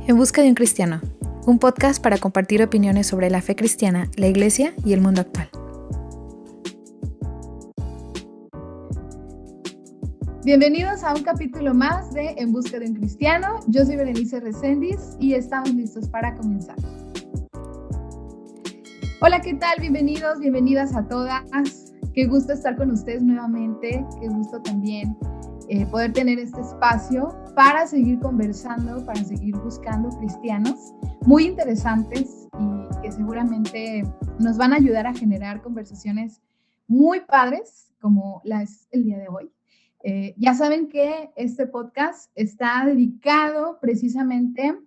En busca de un cristiano, un podcast para compartir opiniones sobre la fe cristiana, la iglesia y el mundo actual. Bienvenidos a un capítulo más de En busca de un cristiano. Yo soy Berenice Reséndiz y estamos listos para comenzar. Hola, ¿qué tal? Bienvenidos, bienvenidas a todas. Qué gusto estar con ustedes nuevamente. Qué gusto también poder tener este espacio para seguir conversando, para seguir buscando cristianos muy interesantes y que seguramente nos van a ayudar a generar conversaciones muy padres como la es el día de hoy. Ya saben que este podcast está dedicado precisamente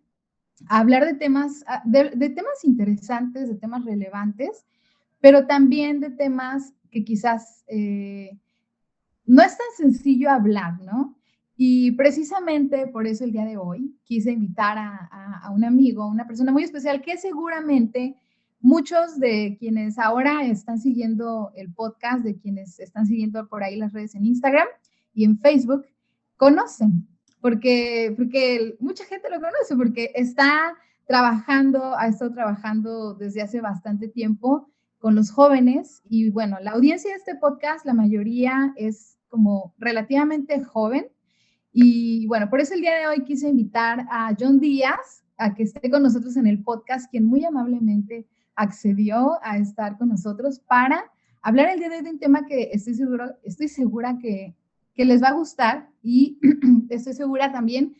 a hablar de temas interesantes, de temas relevantes, pero también de temas que quizás no es tan sencillo hablar, ¿no? Y precisamente por eso el día de hoy quise invitar a un amigo, a una persona muy especial que seguramente muchos de quienes ahora están siguiendo el podcast, de quienes están siguiendo por ahí las redes en Instagram y en Facebook, conocen, porque mucha gente lo conoce, porque ha estado trabajando desde hace bastante tiempo con los jóvenes y bueno, la audiencia de este podcast, la mayoría es como relativamente joven y bueno, por eso el día de hoy quise invitar a John Díaz a que esté con nosotros en el podcast, quien muy amablemente accedió a estar con nosotros para hablar el día de hoy de un tema que estoy segura que les va a gustar y estoy segura también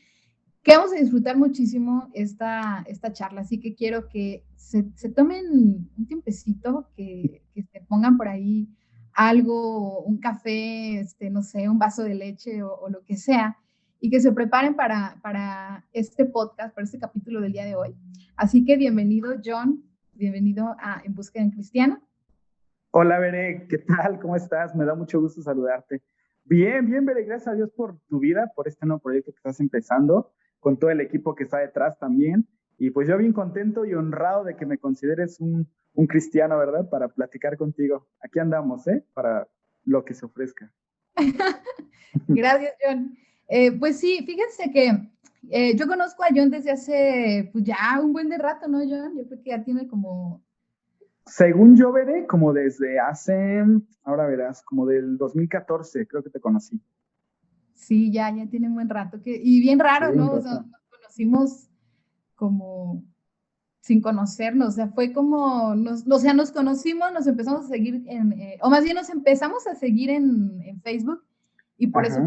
que vamos a disfrutar muchísimo esta charla, así que quiero que se tomen un tiempecito, que se pongan por ahí algo, un café, no sé, un vaso de leche o lo que sea, y que se preparen para este podcast, para este capítulo del día de hoy. Así que bienvenido, John, bienvenido a En Busca de un Cristiano. Hola, Bere, ¿qué tal? ¿Cómo estás? Me da mucho gusto saludarte. Bien, Bere, gracias a Dios por tu vida, por este nuevo proyecto que estás empezando, con todo el equipo que está detrás también. Y pues yo bien contento y honrado de que me consideres un cristiano, ¿verdad? Para platicar contigo. Aquí andamos, para lo que se ofrezca. Gracias, John. Pues sí, fíjense que yo conozco a John desde hace pues ya un buen de rato, ¿no, John? Yo creo que ya tiene como... Según yo, Veré, como desde hace, ahora verás, como del 2014, creo que te conocí. Sí, ya tiene un buen rato. Y bien raro, Sí, ¿no? O sea, nos conocimos como sin conocernos. O sea, fue como, nos conocimos, nos empezamos a seguir o más bien nos empezamos a seguir en Facebook y por eso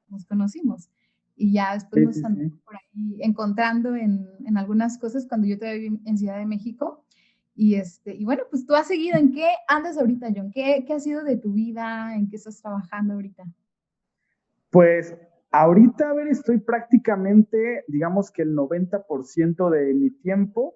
nos conocimos. Y ya después nos andamos por ahí encontrando en algunas cosas cuando yo todavía viví en Ciudad de México. Y bueno, pues tú has seguido. ¿En qué andas ahorita, John? ¿Qué ha sido de tu vida? ¿En qué estás trabajando ahorita? Pues ahorita, a ver, estoy prácticamente, digamos que el 90% de mi tiempo,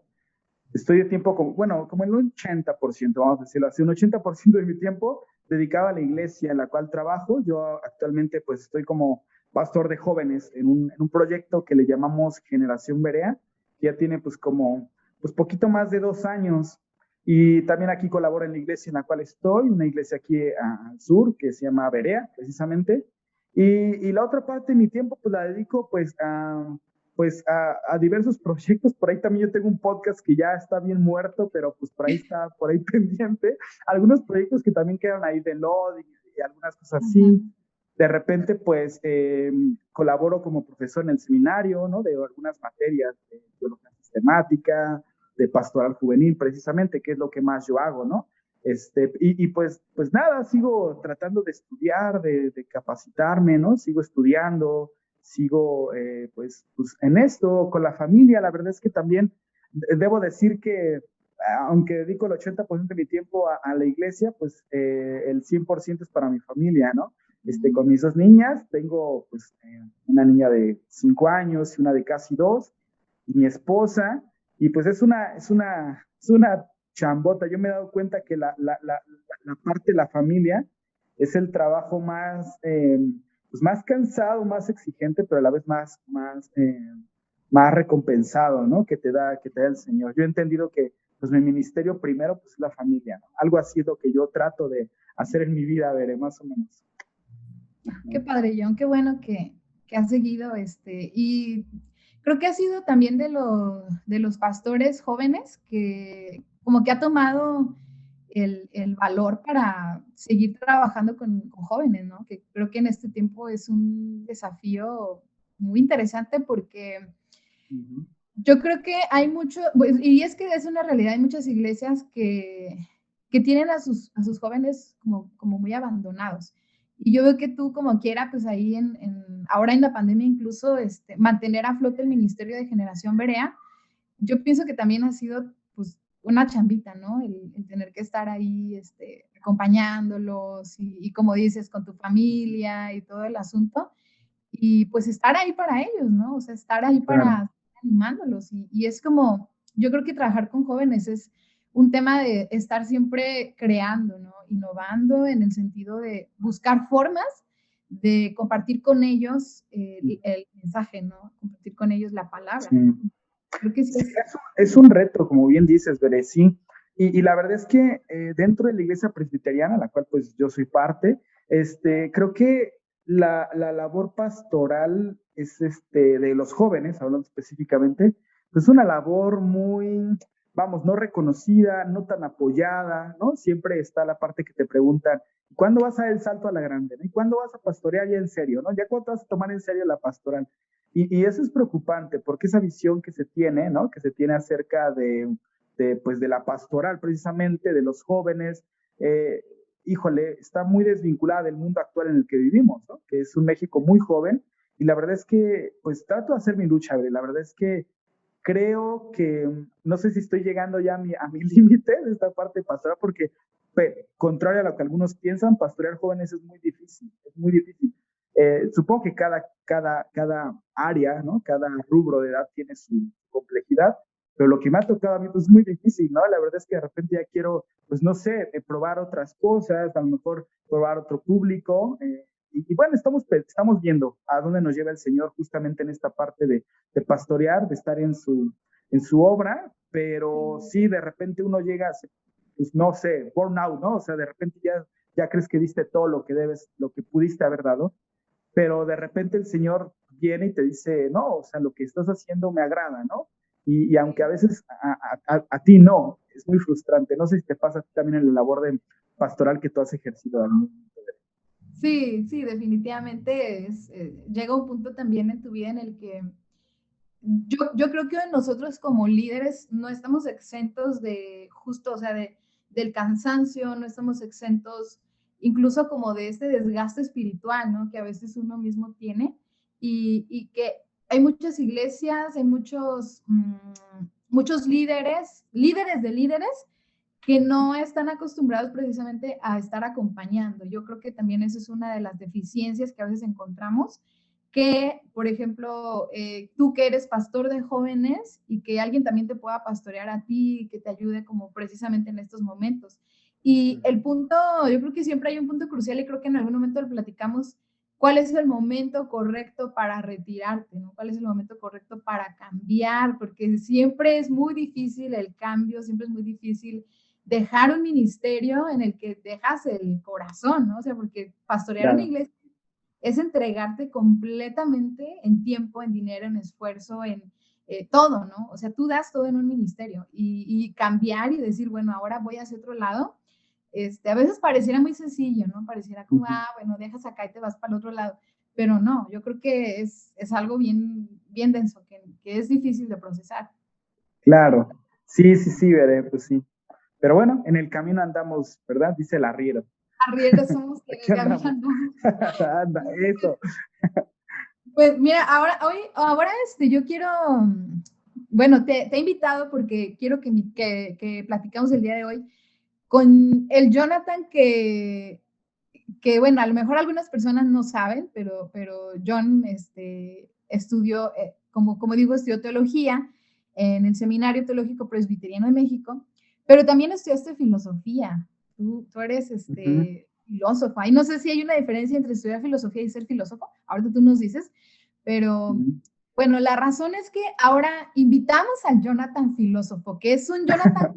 estoy de tiempo como, bueno, como el 80%, vamos a decirlo así, un 80% de mi tiempo dedicado a la iglesia en la cual trabajo. Yo actualmente pues estoy como pastor de jóvenes en un proyecto que le llamamos Generación Berea, que ya tiene pues como, pues poquito más de 2 años. Y también aquí colaboro en la iglesia en la cual estoy, una iglesia aquí al sur que se llama Berea, precisamente. Y la otra parte de mi tiempo pues la dedico pues a diversos proyectos. Por ahí también yo tengo un podcast que ya está bien muerto, pero pues por ahí está, por ahí pendiente. Algunos proyectos que también quedan ahí de loading y algunas cosas así. De repente pues colaboro como profesor en el seminario, ¿no? De algunas materias de teología sistemática, de pastoral juvenil precisamente, que es lo que más yo hago, ¿no? Pues nada, sigo tratando de estudiar, de capacitarme, ¿no? Sigo estudiando, sigo pues en esto, con la familia. La verdad es que también debo decir que aunque dedico el 80% de mi tiempo a la iglesia, pues el 100% es para mi familia, ¿no? Con mis 2 niñas, tengo pues una niña de 5 años y una de casi 2, y mi esposa, y pues es una chambota. Yo me he dado cuenta que la parte de la familia es el trabajo pues más cansado, más exigente, pero a la vez más recompensado, ¿no? Que te da el Señor. Yo he entendido que pues mi ministerio primero pues es la familia, ¿no? Algo así es lo que yo trato de hacer en mi vida, veré, más o menos. Qué padre, John, qué bueno que has seguido y creo que ha sido también de los pastores jóvenes que como que ha tomado el valor para seguir trabajando con jóvenes, ¿no? Que creo que en este tiempo es un desafío muy interesante porque Ujú. yo creo que hay mucho, pues, y es que es una realidad, hay muchas iglesias que tienen a sus jóvenes como muy abandonados. Y yo veo que tú como quiera, pues ahí ahora en la pandemia incluso mantener a flote el ministerio de Generación Berea, yo pienso que también ha sido pues una chambita, ¿no? El tener que estar ahí acompañándolos y como dices, con tu familia y todo el asunto. Y pues estar ahí para ellos, ¿no? O sea, estar ahí Claro. para animándolos. Y es como, yo creo que trabajar con jóvenes es un tema de estar siempre creando, ¿no? Innovando en el sentido de buscar formas de compartir con ellos el mensaje, ¿no? Compartir con ellos la palabra. Sí. Creo que sí Sí, es. es un reto, como bien dices, Bere, sí. Y la verdad es que dentro de la iglesia presbiteriana, la cual pues yo soy parte, creo que la labor pastoral es de los jóvenes, hablando específicamente, pues una labor muy, vamos, no reconocida, no tan apoyada, ¿no? Siempre está la parte que te preguntan, ¿cuándo vas a dar el salto a la grande? ¿No? ¿Y cuándo vas a pastorear ya en serio? ¿No? ¿Ya cuándo te vas a tomar en serio la pastoral? Y eso es preocupante porque esa visión que se tiene, ¿no? Que se tiene acerca pues de la pastoral precisamente, de los jóvenes, eh, híjole, está muy desvinculada del mundo actual en el que vivimos, ¿no? Que es un México muy joven y la verdad es que, pues trato de hacer mi lucha, Bre. La verdad es que creo que, no sé si estoy llegando ya a mi límite de esta parte pastoral porque, contrario a lo que algunos piensan, pastorear jóvenes es muy difícil. Supongo que cada área, ¿no? Cada rubro de edad tiene su complejidad, pero lo que me ha tocado a mí pues, es muy difícil, ¿no? La verdad es que de repente ya quiero, pues no sé, probar otras cosas, a lo mejor probar otro público. Y bueno, estamos viendo a dónde nos lleva el Señor justamente en esta parte de pastorear, de estar en su obra, pero sí, de repente uno llega, pues no sé, burnout, ¿no? O sea, de repente ya crees que diste todo lo que debes, lo que pudiste haber dado, pero de repente el Señor viene y te dice, no, o sea, lo que estás haciendo me agrada, ¿no? Y aunque a veces a ti no, es muy frustrante. No sé si te pasa a ti también en la labor de pastoral que tú has ejercido. Sí, sí, definitivamente llega un punto también en tu vida en el que yo creo que nosotros como líderes no estamos exentos de justo, o sea, del cansancio, no estamos exentos incluso como de este desgaste espiritual, ¿no? Que a veces uno mismo tiene y que hay muchas iglesias, hay muchos líderes de líderes que no están acostumbrados precisamente a estar acompañando. Yo creo que también eso es una de las deficiencias que a veces encontramos, que, por ejemplo, tú que eres pastor de jóvenes y que alguien también te pueda pastorear a ti, que te ayude como precisamente en estos momentos. Y el punto, yo creo que siempre hay un punto crucial y creo que en algún momento lo platicamos, ¿cuál es el momento correcto para retirarte? ¿No? ¿Cuál es el momento correcto para cambiar? Porque siempre es muy difícil el cambio, siempre es muy difícil dejar un ministerio en el que dejas el corazón, ¿no? O sea, porque pastorear una Claro, iglesia es entregarte completamente en tiempo, en dinero, en esfuerzo, en todo, ¿no? O sea, tú das todo en un ministerio y cambiar y decir, bueno, ahora voy hacia otro lado, a veces pareciera muy sencillo, ¿no? Pareciera como, bueno, dejas acá y te vas para el otro lado, pero no, yo creo que es algo bien denso, que es difícil de procesar. claro. Sí, sí, sí, veré, pues sí. Pero bueno, en el camino andamos, ¿verdad? Dice el arriero. Arrieros somos que en Aquí el camino andamos. andamos. Anda, eso. Pues mira, ahora yo quiero, bueno, te he invitado porque quiero que platicamos el día de hoy con el Jonathan que bueno, a lo mejor algunas personas no saben, pero John estudió, como digo, estudió teología en el Seminario Teológico Presbiteriano de México, pero también estudiaste filosofía. Tú eres Ujú. filósofo. Y no sé si hay una diferencia entre estudiar filosofía y ser filósofo. Ahorita tú nos dices, pero Ujú. bueno, la razón es que ahora invitamos al Jonathan filósofo, que es un Jonathan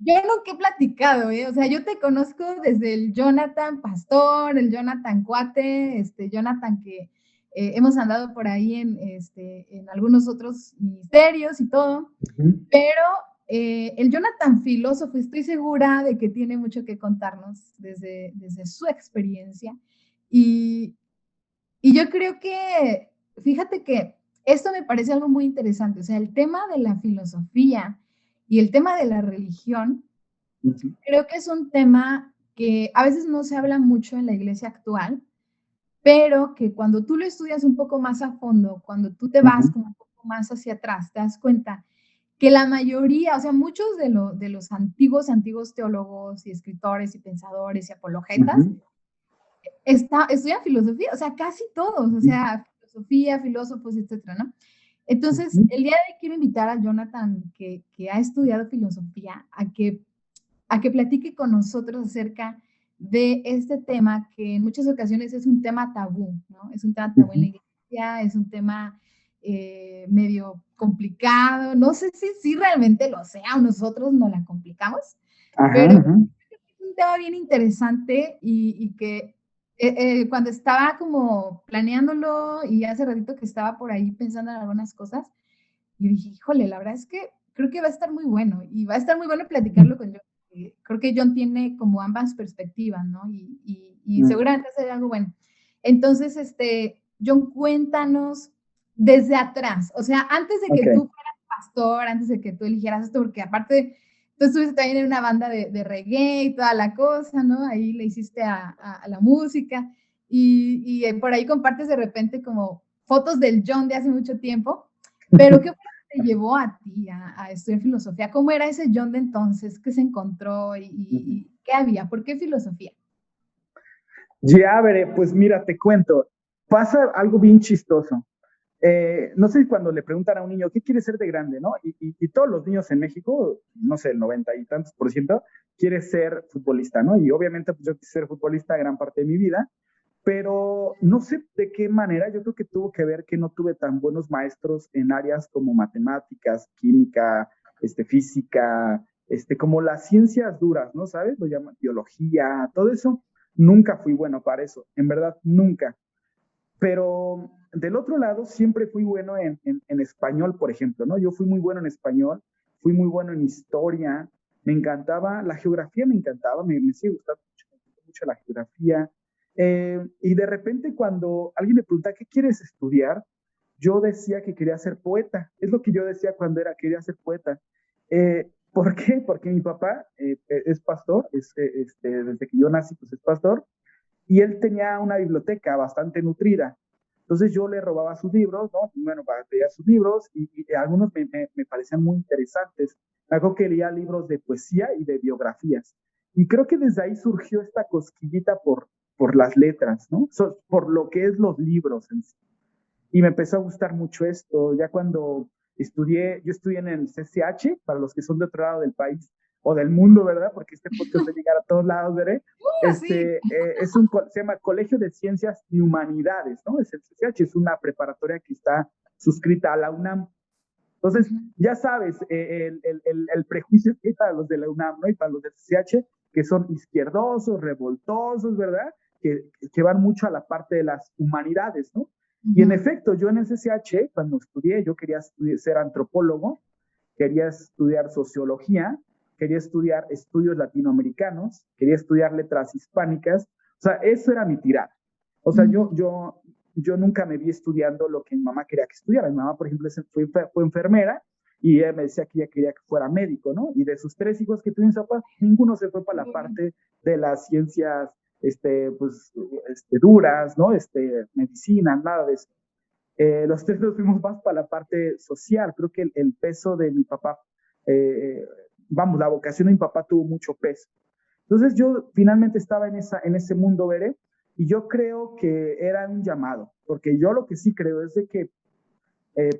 que yo nunca he platicado, ¿eh? O sea, yo te conozco desde el Jonathan pastor, el Jonathan cuate, Jonathan hemos andado por ahí en algunos otros ministerios y todo, pero el Jonathan filósofo, estoy segura de que tiene mucho que contarnos desde su experiencia. Y yo creo que, fíjate que esto me parece algo muy interesante, o sea, el tema de la filosofía y el tema de la religión, creo que es un tema que a veces no se habla mucho en la iglesia actual, pero que cuando tú lo estudias un poco más a fondo, cuando tú te vas como un poco más hacia atrás, te das cuenta que la mayoría, o sea, muchos de los antiguos teólogos y escritores y pensadores y apologetas estudian filosofía, o sea, casi todos, o sea, filosofía, filósofos, etcétera, ¿no? Entonces, el día de hoy quiero invitar a Jonathan, que ha estudiado filosofía, a que platique con nosotros acerca de este tema que en muchas ocasiones es un tema tabú, ¿no? Es un tema tabú en la iglesia, es un tema medio complicado, no sé si realmente lo sea o nosotros no la complicamos, pero es un tema bien interesante y que cuando estaba como planeándolo y hace ratito que estaba por ahí pensando en algunas cosas, y dije, híjole, la verdad es que creo que va a estar muy bueno y va a estar muy bueno platicarlo con John. Creo que John tiene como ambas perspectivas, ¿no? Y seguramente va a ser algo bueno. Entonces, John, cuéntanos desde atrás, o sea, antes de que tú fueras pastor, antes de que tú eligieras esto, porque aparte tú estuviste también en una banda de reggae y toda la cosa, ¿no? Ahí le hiciste a la música y por ahí compartes de repente como fotos del John de hace mucho tiempo, pero ¿qué fue lo que te llevó a ti a estudiar filosofía? ¿Cómo era ese John de entonces? ¿Qué se encontró y qué había? ¿Por qué filosofía? Ya, veré, pues mira, te cuento, pasa algo bien chistoso. No sé si cuando le preguntan a un niño, ¿qué quiere ser de grande? ¿No? Y todos los niños en México, no sé, el 90 y tantos %, quiere ser futbolista, ¿no? Y obviamente pues, yo quise ser futbolista gran parte de mi vida, pero no sé de qué manera, yo creo que tuvo que ver que no tuve tan buenos maestros en áreas como matemáticas, química, física, como las ciencias duras, ¿no? ¿Sabes? Lo llaman biología, todo eso. Nunca fui bueno para eso, en verdad, nunca. Pero del otro lado, siempre fui bueno en español, por ejemplo, ¿no? Yo fui muy bueno en español, fui muy bueno en historia, me encantaba, la geografía me encantaba, me sigue gustando mucho la geografía. Y de repente cuando alguien me pregunta, ¿qué quieres estudiar? Yo decía que quería ser poeta. Es lo que yo decía cuando quería ser poeta. ¿Por qué? Porque mi papá es pastor, desde que yo nací, pues es pastor, y él tenía una biblioteca bastante nutrida. Entonces yo le robaba sus libros, ¿no? Bueno, leía sus libros y algunos me parecían muy interesantes. Me acuerdo que leía libros de poesía y de biografías. Y creo que desde ahí surgió esta cosquillita por las letras, ¿no? Por lo que es los libros en sí. Y me empezó a gustar mucho esto. Ya cuando yo estudié en el CCH, para los que son de otro lado del país o del mundo, ¿verdad? Porque este podcast va a llegar a todos lados, ¿verdad? Sí. Se llama Colegio de Ciencias y Humanidades, ¿no? Es el CCH, es una preparatoria que está suscrita a la UNAM. Entonces, ya sabes, el prejuicio que hay para los de la UNAM, ¿no? Y para los del CCH, que son izquierdosos, revoltosos, ¿verdad? Que van mucho a la parte de las humanidades, ¿no? Y en efecto, yo en el CCH, cuando estudié, yo quería ser antropólogo, quería estudiar sociología, quería estudiar estudios latinoamericanos, quería estudiar letras hispánicas. O sea, eso era mi tirada. O sea, yo nunca me vi estudiando lo que mi mamá quería que estudiara. Mi mamá, por ejemplo, fue enfermera y ella me decía que ella quería que fuera médico, ¿no? Y de sus 3 hijos que tuvo en papá, ninguno se fue para la parte de las ciencias duras, ¿no? Medicina, nada de eso. Los 3 nos fuimos más para la parte social. Creo que el peso de mi papá, la vocación de mi papá tuvo mucho peso. Entonces yo finalmente estaba en ese mundo, veré, y yo creo que era un llamado, porque yo lo que sí creo es de que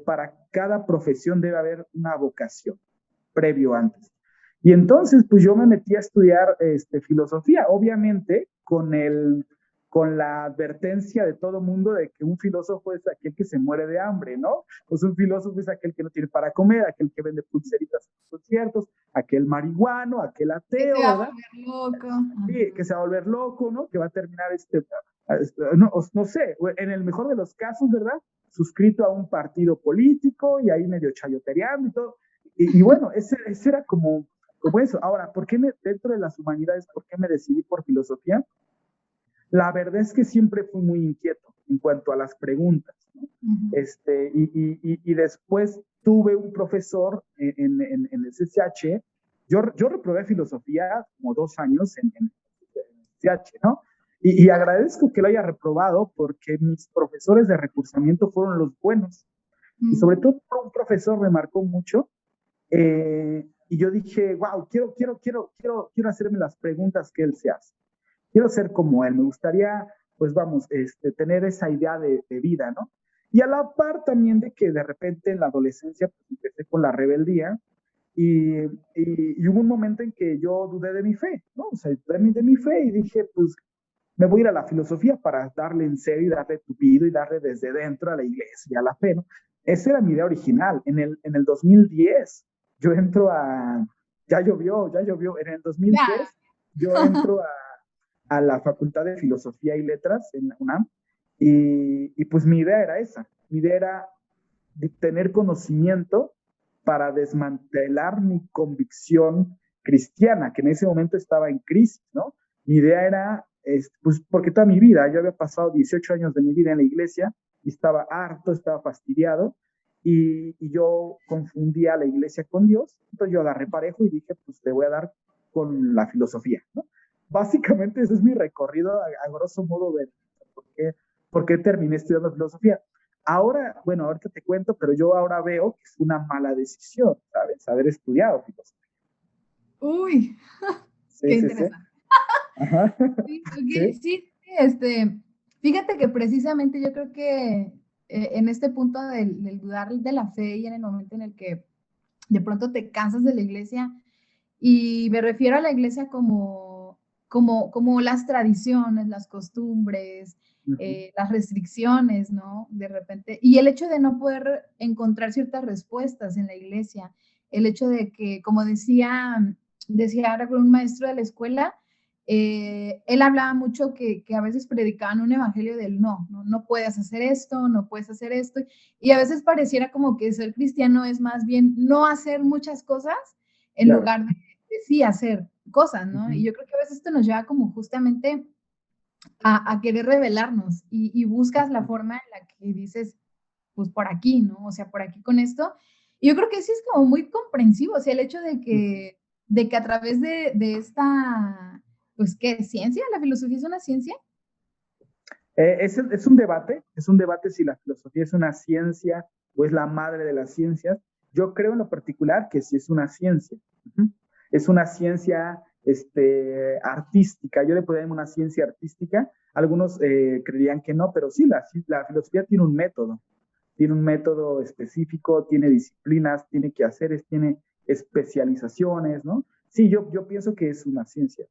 para cada profesión debe haber una vocación previo antes. Y entonces, pues yo me metí a estudiar filosofía, obviamente con la advertencia de todo mundo de que un filósofo es aquel que se muere de hambre, ¿no? Pues un filósofo es aquel que no tiene para comer, aquel que vende pulseritas en los conciertos, aquel marihuano, aquel ateo, que se va ¿verdad? a volver loco. Sí, que se va a volver loco, ¿no? Que va a terminar no sé, en el mejor de los casos, ¿verdad? Suscrito a un partido político y ahí medio chayotereando y todo. Y bueno, ese era como eso. Ahora, dentro de las humanidades, por qué me decidí por filosofía? La verdad es que siempre fui muy inquieto en cuanto a las preguntas, ¿no? Y después tuve un profesor en el CCH. Yo reprobé filosofía como 2 años en el CCH, ¿no? Y agradezco que lo haya reprobado porque mis profesores de recursamiento fueron los buenos. Y sobre todo un profesor me marcó mucho. Y yo dije, wow, quiero hacerme las preguntas que él se hace. Quiero ser como él, me gustaría, pues vamos, tener esa idea de vida, ¿no? Y a la par también de que de repente en la adolescencia pues, empecé con la rebeldía y hubo un momento en que yo dudé de mi fe, ¿no? O sea, de mi fe y dije, pues me voy a ir a la filosofía para darle en serio y darle tupido y darle desde dentro a la iglesia, a la fe, ¿no? Esa era mi idea original. En el 2010 yo entro a, ya llovió, en el 2010 yo entro a la Facultad de Filosofía y Letras en la UNAM y pues mi idea era esa, mi idea era de tener conocimiento para desmantelar mi convicción cristiana, que en ese momento estaba en crisis, ¿no? Mi idea era, pues porque toda mi vida, yo había pasado 18 años de mi vida en la iglesia y estaba harto, estaba fastidiado y yo confundía a la iglesia con Dios, entonces yo agarré parejo y dije, pues te voy a dar con la filosofía, ¿no? Básicamente ese es mi recorrido a grosso modo de por qué terminé estudiando filosofía. Ahora, bueno, ahorita te cuento, pero yo ahora veo que es una mala decisión, ¿sabes? Haber estudiado filosofía. Uy, sí, qué sí, interesante. Sí. Ajá. Sí, okay. Sí, fíjate que precisamente yo creo que en este punto del dudar de la fe y en el momento en el que de pronto te cansas de la iglesia, y me refiero a la iglesia como las tradiciones, las costumbres, las restricciones, ¿no? De repente, y el hecho de no poder encontrar ciertas respuestas en la iglesia, el hecho de que, como decía ahora con un maestro de la escuela, él hablaba mucho que a veces predicaban un evangelio del no puedes hacer esto, no puedes hacer esto, y a veces pareciera como que ser cristiano es más bien no hacer muchas cosas en Claro. lugar de sí hacer cosas, ¿no? Y yo creo que a veces esto nos lleva como justamente a querer revelarnos y buscas la forma en la que dices, pues por aquí, ¿no? O sea, por aquí con esto. Y yo creo que sí es como muy comprensivo, o sea, el hecho de que a través de esta, pues, ¿qué? ¿Ciencia? ¿La filosofía es una ciencia? Es un debate si la filosofía es una ciencia o es la madre de las ciencias. Yo creo en lo particular que sí es una ciencia. Es una ciencia artística. Yo le podría llamar una ciencia artística. Algunos creerían que no, pero sí, la filosofía tiene un método específico, tiene disciplinas, tiene quehaceres, tiene especializaciones, ¿no? Sí, yo pienso que es una ciencia.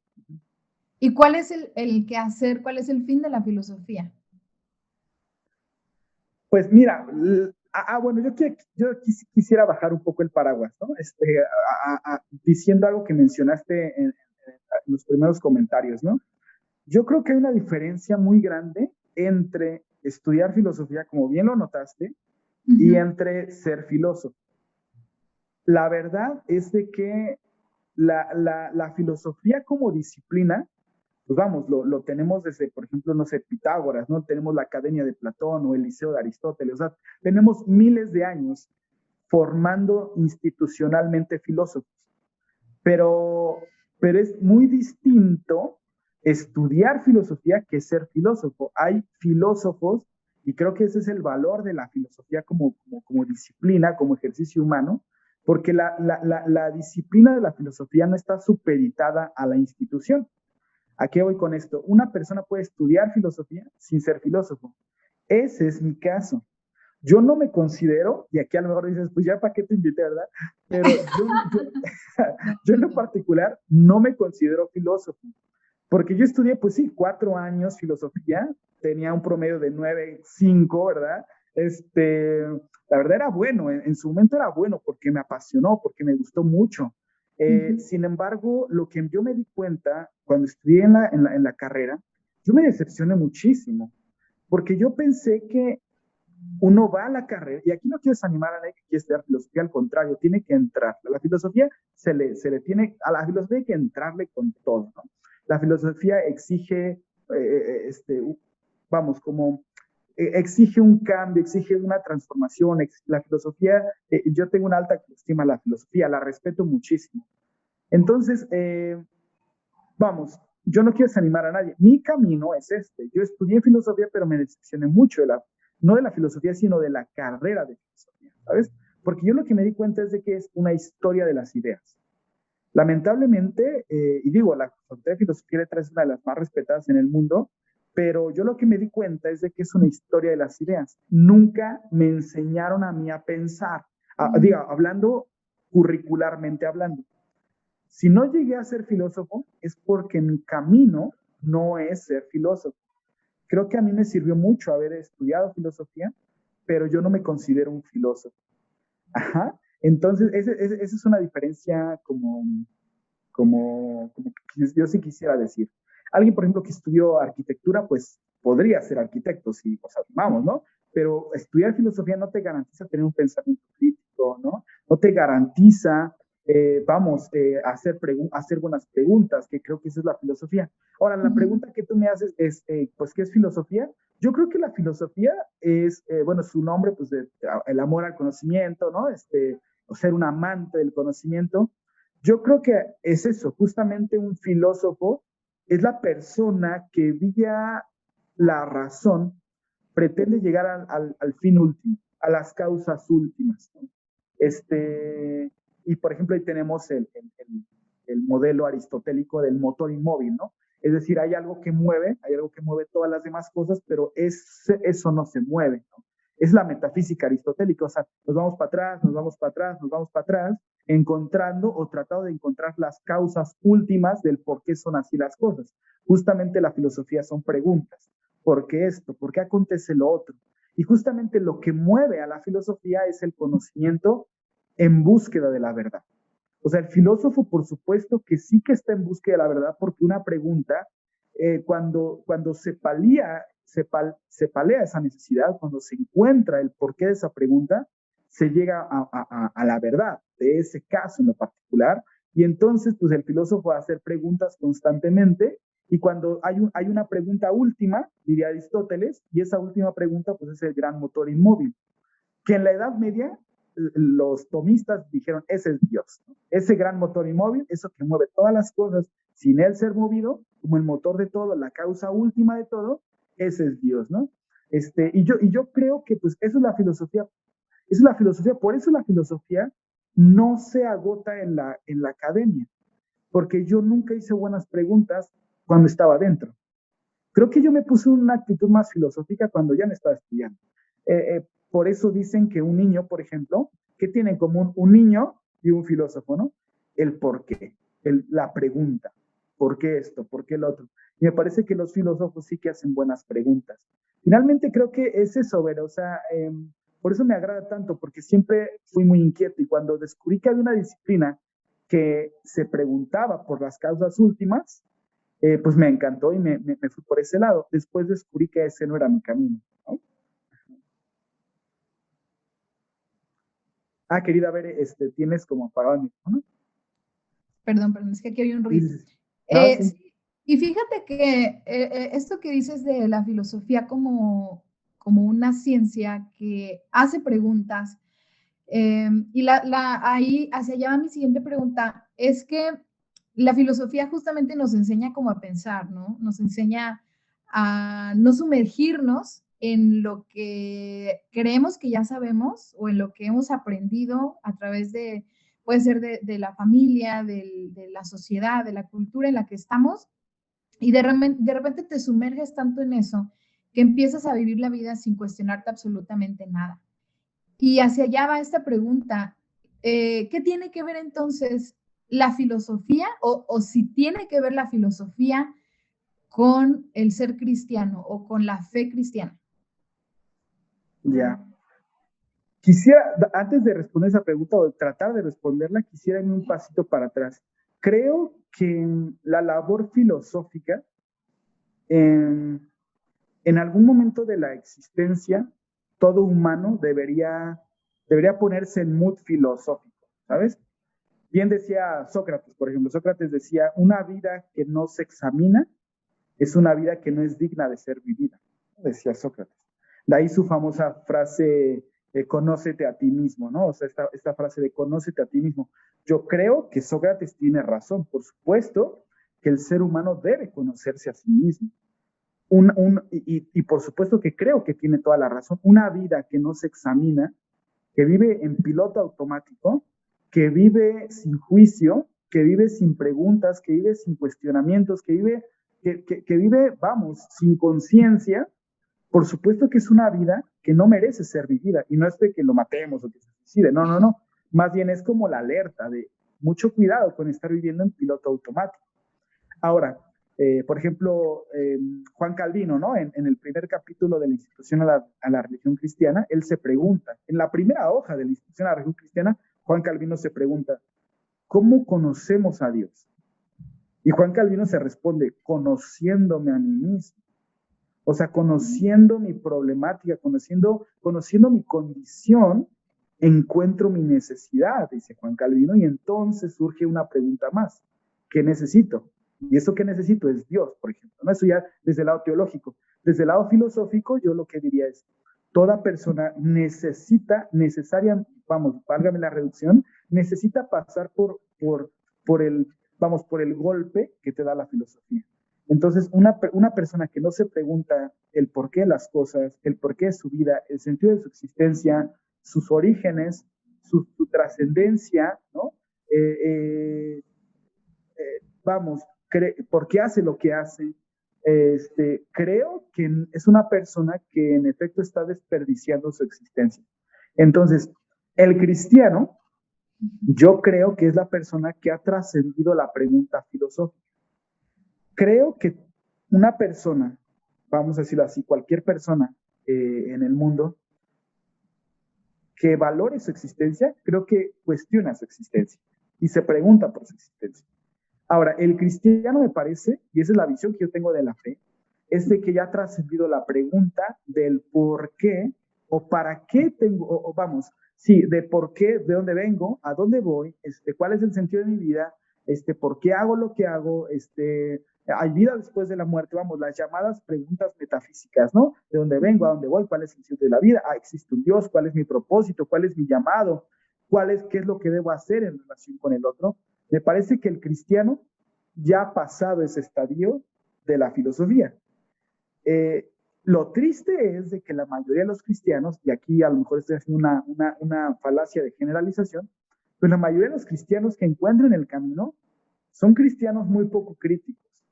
¿Y cuál es el quehacer, cuál es el fin de la filosofía? Pues mira, bueno, yo quisiera bajar un poco el paraguas, ¿no? Diciendo algo que mencionaste en los primeros comentarios, ¿no? Yo creo que hay una diferencia muy grande entre estudiar filosofía, como bien lo notaste, y entre ser filósofo. La verdad es de que la filosofía como disciplina, pues vamos, lo tenemos desde, por ejemplo, no sé, Pitágoras, ¿no? Tenemos la Academia de Platón o el Liceo de Aristóteles, o sea, tenemos miles de años formando institucionalmente filósofos, pero, pero es muy distinto estudiar filosofía que ser filósofo. Hay filósofos, y creo que ese es el valor de la filosofía como disciplina, como ejercicio humano, porque la disciplina de la filosofía no está supeditada a la institución. ¿A qué voy con esto? Una persona puede estudiar filosofía sin ser filósofo. Ese es mi caso. Yo no me considero, y aquí a lo mejor dices, pues ya para qué te invité, ¿verdad? Pero yo en lo particular no me considero filósofo, porque yo estudié, pues sí, 4 años filosofía, tenía un promedio de 9.5, ¿verdad? La verdad era bueno, en su momento era bueno porque me apasionó, porque me gustó mucho. Sin embargo, lo que yo me di cuenta cuando estudié en la carrera yo me decepcioné muchísimo, porque yo pensé que uno va a la carrera, y aquí no quiero desanimar a nadie que quiere estudiar filosofía, al contrario, tiene que entrar. La filosofía a la filosofía hay que entrarle con todo, ¿no? La filosofía exige, vamos, como exige un cambio, exige una transformación. La filosofía, yo tengo una alta estima a la filosofía, la respeto muchísimo. Entonces, vamos, yo no quiero desanimar a nadie. Mi camino es este. Yo estudié filosofía, pero me decepcioné mucho no de la filosofía, sino de la carrera de filosofía, ¿sabes? Porque yo lo que me di cuenta es de que es una historia de las ideas. Lamentablemente, y digo, la Facultad de Filosofía y Letras es una de las más respetadas en el mundo, pero yo lo que me di cuenta es de que es una historia de las ideas. Nunca me enseñaron a mí a pensar, hablando curricularmente hablando. Si no llegué a ser filósofo es porque mi camino no es ser filósofo. Creo que a mí me sirvió mucho haber estudiado filosofía, pero yo no me considero un filósofo. Ajá. Entonces, esa es una diferencia como que yo sí quisiera decir. Alguien, por ejemplo, que estudió arquitectura, pues podría ser arquitecto, si, o sea, vamos, ¿no? Pero estudiar filosofía no te garantiza tener un pensamiento crítico, ¿no? No te garantiza, hacer buenas preguntas, que creo que esa es la filosofía. Ahora, la pregunta que tú me haces es, pues, ¿qué es filosofía? Yo creo que la filosofía es, bueno, su nombre, pues, el amor al conocimiento, ¿no? O ser un amante del conocimiento. Yo creo que es eso, justamente un filósofo es la persona que vía la razón pretende llegar al fin último, a las causas últimas, ¿no? Y por ejemplo, ahí tenemos el modelo aristotélico del motor inmóvil, ¿no? Es decir, hay algo que mueve todas las demás cosas, pero eso no se mueve, ¿no? Es la metafísica aristotélica, o sea, nos vamos para atrás, nos vamos para atrás, nos vamos para atrás, encontrando o tratando de encontrar las causas últimas del por qué son así las cosas. Justamente la filosofía son preguntas. ¿Por qué esto? ¿Por qué acontece lo otro? Y justamente lo que mueve a la filosofía es el conocimiento en búsqueda de la verdad. O sea, el filósofo, por supuesto, que sí que está en búsqueda de la verdad, porque una pregunta, cuando se palea esa necesidad, cuando se encuentra el porqué de esa pregunta, se llega a la verdad de ese caso en lo particular. Y entonces, pues el filósofo va a hacer preguntas constantemente. Y cuando hay una pregunta última, diría Aristóteles, y esa última pregunta, pues es el gran motor inmóvil, que en la Edad Media los tomistas dijeron, ese es Dios, ¿no? Ese gran motor inmóvil, eso que mueve todas las cosas sin él ser movido, como el motor de todo, la causa última de todo, ese es Dios, ¿no? Y yo creo que pues eso es la filosofía, por eso la filosofía no se agota en la academia, porque yo nunca hice buenas preguntas cuando estaba dentro. Creo que yo me puse una actitud más filosófica cuando ya me estaba estudiando. Por eso dicen que un niño, por ejemplo, ¿qué tiene en común un niño y un filósofo, no? El por qué, la pregunta. ¿Por qué esto? ¿Por qué el otro? Y me parece que los filósofos sí que hacen buenas preguntas. Finalmente creo que es eso, Vera. O sea, por eso me agrada tanto, porque siempre fui muy inquieto y cuando descubrí que había una disciplina que se preguntaba por las causas últimas, pues me encantó y me fui por ese lado. Después descubrí que ese no era mi camino, ¿no? Ah, querida, ver, tienes como apagado el micrófono. Perdón, es que aquí había un ruido. No, sí. Sí, y fíjate que esto que dices de la filosofía como una ciencia que hace preguntas, y ahí hacia allá va mi siguiente pregunta, es que la filosofía justamente nos enseña cómo a pensar, ¿no? Nos enseña a no sumergirnos en lo que creemos que ya sabemos o en lo que hemos aprendido a través de, puede ser de la familia, de la sociedad, de la cultura en la que estamos, y de repente te sumerges tanto en eso que empiezas a vivir la vida sin cuestionarte absolutamente nada. Y hacia allá va esta pregunta, ¿qué tiene que ver entonces la filosofía o si tiene que ver la filosofía con el ser cristiano o con la fe cristiana? Ya. Quisiera, antes de responder esa pregunta o de tratar de responderla, quisiera irme un pasito para atrás. Creo que la labor filosófica En, en algún momento de la existencia, todo humano debería ponerse en mood filosófico, ¿sabes? Bien decía Sócrates, por ejemplo, Sócrates decía, una vida que no se examina es una vida que no es digna de ser vivida, decía Sócrates. De ahí su famosa frase, conócete a ti mismo, ¿no? O sea, esta frase de conócete a ti mismo. Yo creo que Sócrates tiene razón, por supuesto que el ser humano debe conocerse a sí mismo. Y por supuesto que creo que tiene toda la razón. Una vida que no se examina, que vive en piloto automático, que vive sin juicio, que vive sin preguntas, que vive sin cuestionamientos, que vive, vamos, sin conciencia, por supuesto que es una vida que no merece ser vivida. Y no es de que lo matemos o que se suicide, no, no, no. Más bien es como la alerta de mucho cuidado con estar viviendo en piloto automático. Ahora, por ejemplo, Juan Calvino, ¿no? En el primer capítulo de la Institución a la Religión Cristiana, él se pregunta, en la primera hoja de la Institución a la Religión Cristiana, Juan Calvino se pregunta, ¿cómo conocemos a Dios? Y Juan Calvino se responde, conociéndome a mí mismo. O sea, conociendo mi problemática, conociendo mi condición, encuentro mi necesidad, dice Juan Calvino, y entonces surge una pregunta más. ¿Qué necesito? Y eso que necesito es Dios, por ejemplo. ¿No? Eso ya desde el lado teológico. Desde el lado filosófico, yo lo que diría es, toda persona vamos, válgame la reducción, necesita pasar por el golpe que te da la filosofía. Entonces, una persona que no se pregunta el porqué de las cosas, el porqué de su vida, el sentido de su existencia, sus orígenes, su trascendencia, ¿no? Vamos, ¿por qué hace lo que hace? Creo que es una persona que en efecto está desperdiciando su existencia. Entonces, el cristiano, yo creo que es la persona que ha trascendido la pregunta filosófica. Creo que una persona, vamos a decirlo así, cualquier persona en el mundo que valore su existencia, creo que cuestiona su existencia y se pregunta por su existencia. Ahora, el cristiano me parece, y esa es la visión que yo tengo de la fe, es de que ya ha trascendido la pregunta del por qué o para qué tengo, o vamos, sí, de por qué, de dónde vengo, a dónde voy, cuál es el sentido de mi vida, por qué hago lo que hago, hay vida después de la muerte, vamos, las llamadas preguntas metafísicas, ¿no? De dónde vengo, a dónde voy, cuál es el sentido de la vida, existe un Dios, cuál es mi propósito, cuál es mi llamado, qué es lo que debo hacer en relación con el otro. Me parece que el cristiano ya ha pasado ese estadio de la filosofía. Lo triste es de que la mayoría de los cristianos, y aquí a lo mejor estoy haciendo una falacia de generalización, pero la mayoría de los cristianos que encuentran el camino son cristianos muy poco críticos,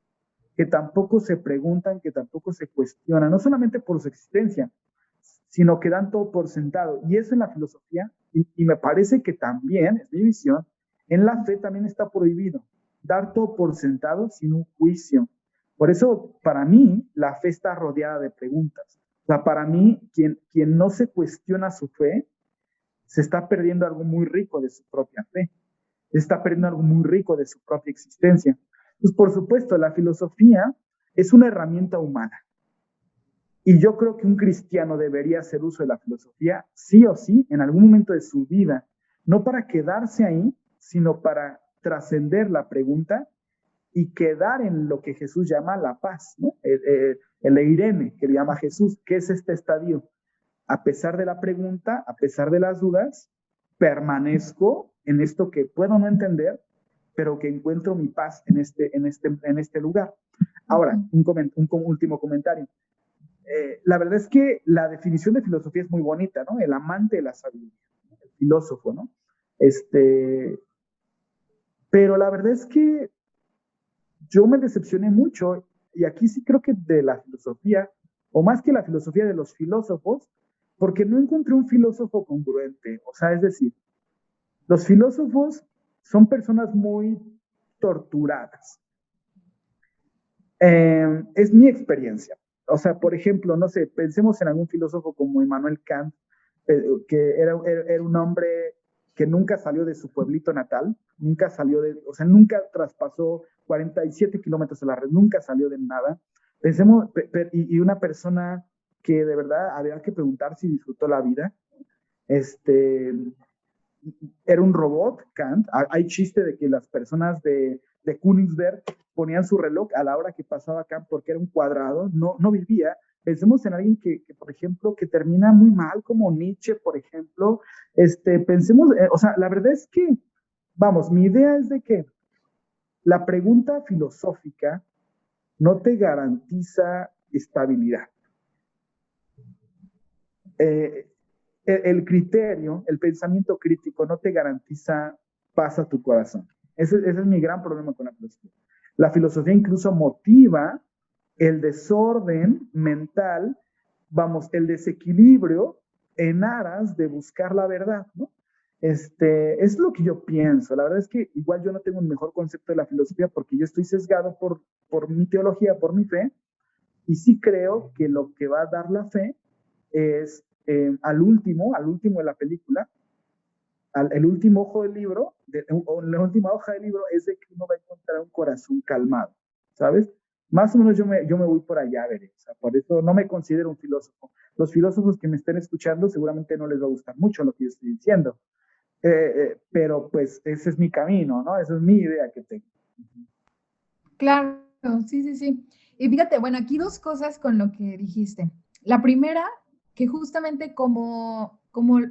que tampoco se preguntan, que tampoco se cuestionan, no solamente por su existencia, sino que dan todo por sentado. Y eso en la filosofía, y me parece que también, es mi visión, en la fe también está prohibido, dar todo por sentado sin un juicio. Por eso, para mí, la fe está rodeada de preguntas. O sea, para mí, quien no se cuestiona su fe, se está perdiendo algo muy rico de su propia fe. Se está perdiendo algo muy rico de su propia existencia. Pues, por supuesto, la filosofía es una herramienta humana. Y yo creo que un cristiano debería hacer uso de la filosofía, sí o sí, en algún momento de su vida, no para quedarse ahí, sino para trascender la pregunta y quedar en lo que Jesús llama la paz, ¿no? El eirene, que le llama Jesús, que es este estadio. A pesar de la pregunta, a pesar de las dudas, permanezco en esto que puedo no entender, pero que encuentro mi paz en este lugar. Ahora, un último comentario. La verdad es que la definición de filosofía es muy bonita, ¿no? El amante de la sabiduría, el filósofo, ¿no? Pero la verdad es que yo me decepcioné mucho, y aquí sí creo que de la filosofía, o más que la filosofía de los filósofos, porque no encontré un filósofo congruente. O sea, es decir, los filósofos son personas muy torturadas. Es mi experiencia. O sea, por ejemplo, no sé, pensemos en algún filósofo como Immanuel Kant, que era un hombre que nunca salió de su pueblito natal, nunca traspasó 47 kilómetros a la red, nunca salió de nada, Pensemos, y una persona que de verdad había que preguntar si disfrutó la vida, este, era un robot, Kant. Hay chiste de que las personas de Königsberg ponían su reloj a la hora que pasaba Kant porque era un cuadrado, no vivía. Pensemos en alguien que, por ejemplo, que termina muy mal, como Nietzsche, por ejemplo. Pensemos, o sea, la verdad es que, vamos, mi idea es de que la pregunta filosófica no te garantiza estabilidad. Eh, criterio, el pensamiento crítico no te garantiza paz a tu corazón. Ese es mi gran problema con la filosofía. La filosofía incluso motiva el desorden mental, vamos, el desequilibrio en aras de buscar la verdad, ¿no? Es lo que yo pienso. La verdad es que igual yo no tengo un mejor concepto de la filosofía porque yo estoy sesgado por mi teología, por mi fe, y sí creo que lo que va a dar la fe es al último de la película, el último ojo del libro, o la última hoja del libro es de que uno va a encontrar un corazón calmado, ¿sabes? Más o menos yo me voy por allá, veré. O sea, por eso no me considero un filósofo. Los filósofos que me estén escuchando seguramente no les va a gustar mucho lo que yo estoy diciendo. Pero pues ese es mi camino, ¿no? Esa es mi idea que tengo. Claro, sí, sí, sí. Y fíjate, bueno, aquí dos cosas con lo que dijiste. La primera, que justamente como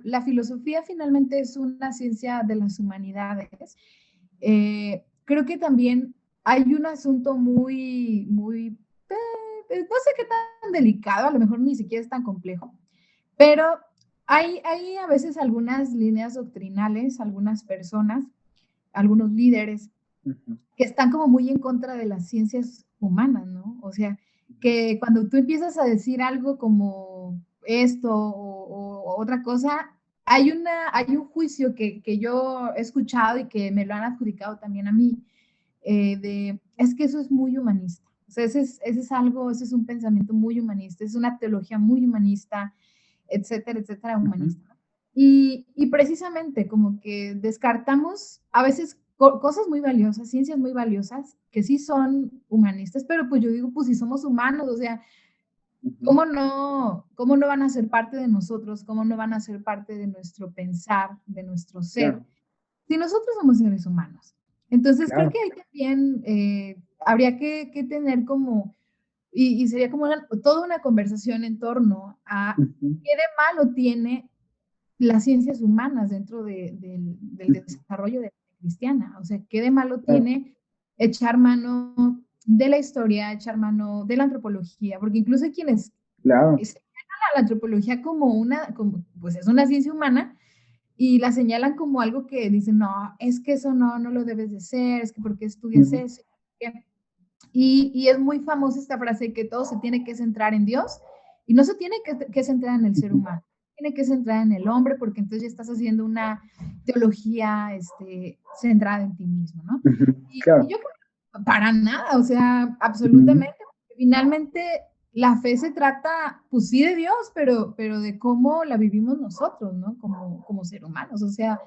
la filosofía finalmente es una ciencia de las humanidades, creo que también hay un asunto no sé qué tan delicado, a lo mejor ni siquiera es tan complejo, pero hay a veces algunas líneas doctrinales, algunas personas, algunos líderes que están como muy en contra de las ciencias humanas, ¿no? O sea, que cuando tú empiezas a decir algo como esto o otra cosa, hay un juicio que yo he escuchado y que me lo han adjudicado también a mí, es que eso es muy humanista. O sea, ese es un pensamiento muy humanista, es una teología muy humanista, etcétera, etcétera, humanista. Y precisamente como que descartamos a veces cosas muy valiosas, ciencias muy valiosas, que sí son humanistas, pero pues yo digo, pues si somos humanos, o sea, cómo no van a ser parte de nosotros? ¿Cómo no van a ser parte de nuestro pensar, de nuestro ser? Claro, Si nosotros somos seres humanos. Entonces creo claro. que ahí también habría que tener como, y sería como toda una conversación en torno a qué de malo tiene las ciencias humanas dentro del desarrollo de la fe cristiana. O sea, ¿qué de malo Claro, tiene echar mano de la historia, echar mano de la antropología? Porque incluso hay quienes claro. señalan a la antropología pues es una ciencia humana y la señalan como algo que dicen, no, es que eso no lo debes de ser, es que ¿por qué estudias eso? Y es muy famosa esta frase que todo se tiene que centrar en Dios y no se tiene que centrar en el ser humano, tiene que centrar en el hombre porque entonces ya estás haciendo una teología centrada en ti mismo, ¿no? Y Claro. yo creo que para nada, o sea, absolutamente, porque finalmente la fe se trata, pues sí, de Dios, pero de cómo la vivimos nosotros, ¿no? Como ser humanos, o sea,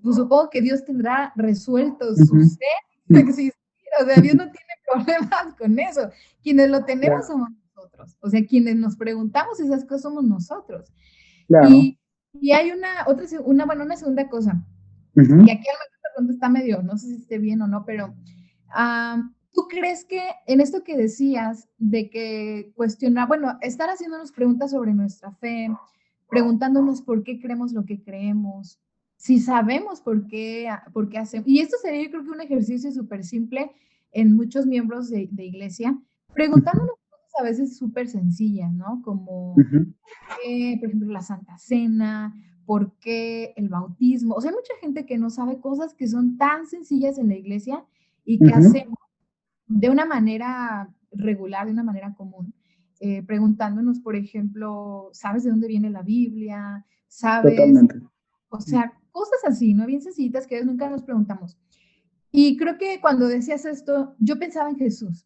pues supongo que Dios tendrá resuelto su ser de existir, o sea, Dios no tiene problemas con eso. Quienes lo tenemos Claro, somos nosotros, o sea, quienes nos preguntamos esas cosas somos nosotros. claro. Y hay una segunda cosa, Ujú. y aquí a lo mejor esta pregunta está medio, no sé si esté bien o no, pero ¿tú crees que en esto que decías de que cuestionar, bueno, estar haciéndonos preguntas sobre nuestra fe, preguntándonos por qué creemos lo que creemos, si sabemos por qué hacemos, y esto sería yo creo que un ejercicio súper simple en muchos miembros de iglesia, preguntándonos cosas a veces súper sencillas, ¿no? Como, Ujú. por ejemplo, la Santa Cena, por qué el bautismo, o sea, hay mucha gente que no sabe cosas que son tan sencillas en la iglesia y que Ujú. hacemos de una manera regular, de una manera común, preguntándonos, por ejemplo, ¿sabes de dónde viene la Biblia? ¿Sabes? Totalmente. O sea, cosas así, ¿no? Bien sencillitas que nunca nos preguntamos. Y creo que cuando decías esto, yo pensaba en Jesús.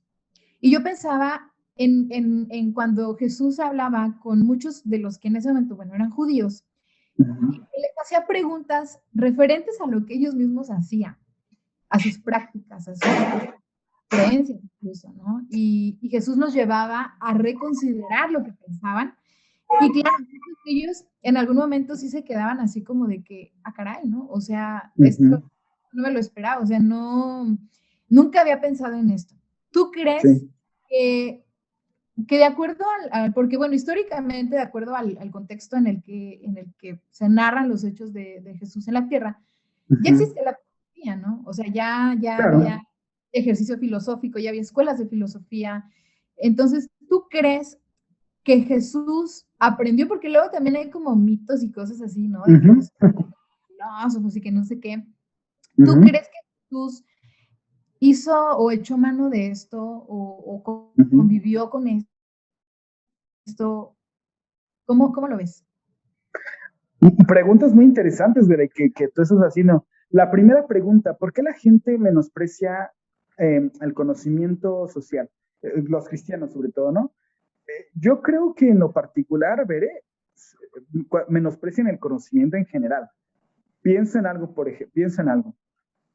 Y yo pensaba en cuando Jesús hablaba con muchos de los que en ese momento, bueno, eran judíos, y Ujú. les hacía preguntas referentes a lo que ellos mismos hacían, a sus prácticas, a sus creencias incluso, ¿no? Y Jesús nos llevaba a reconsiderar lo que pensaban. Y claro, muchos de ellos en algún momento sí se quedaban así como de que, ah, caray, ¿no? O sea, esto Ujú, no me lo esperaba, o sea, no, nunca había pensado en esto. ¿Tú crees sí. que, que de acuerdo porque bueno, históricamente, de acuerdo al contexto en el que se narran los hechos de Jesús en la tierra, ya Ujú, existe la filosofía, ¿no? O sea, ya claro. había ejercicio filosófico, ya había escuelas de filosofía. Entonces, ¿tú crees que Jesús aprendió? Porque luego también hay como mitos y cosas así, ¿no? De que Ujú, Jesús filósofos y que no sé qué. ¿Tú ujú, crees que Jesús hizo o echó mano de esto o ujú. convivió con esto? ¿Cómo lo ves? Y preguntas muy interesantes, de que tú estás haciendo. La primera pregunta, ¿por qué la gente menosprecia el conocimiento social? Los cristianos sobre todo, ¿no? Yo creo que en lo particular, veré, menosprecian el conocimiento en general. Piensa en algo, por ejemplo, piensa en algo.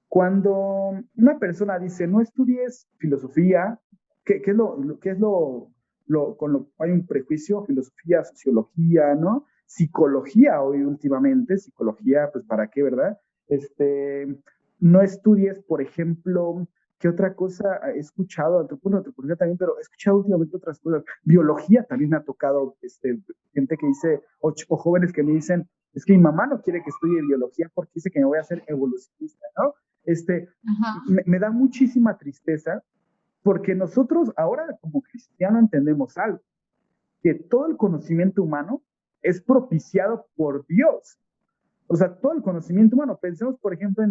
Cuando una persona dice, no estudies filosofía, qué es qué es con lo, hay un prejuicio, filosofía, sociología, ¿no? Psicología hoy últimamente, psicología, pues para qué, ¿verdad? Este, no estudies, por ejemplo, ¿qué otra cosa he escuchado? Antropología también, pero he escuchado últimamente otras cosas. Biología también me ha tocado, gente que dice, o jóvenes que me dicen, es que mi mamá no quiere que estudie biología porque dice que me voy a hacer evolucionista, ¿no? Este, Ajá. me da muchísima tristeza porque nosotros ahora como cristianos entendemos algo, que todo el conocimiento humano es propiciado por Dios. O sea, todo el conocimiento humano. Pensemos, por ejemplo,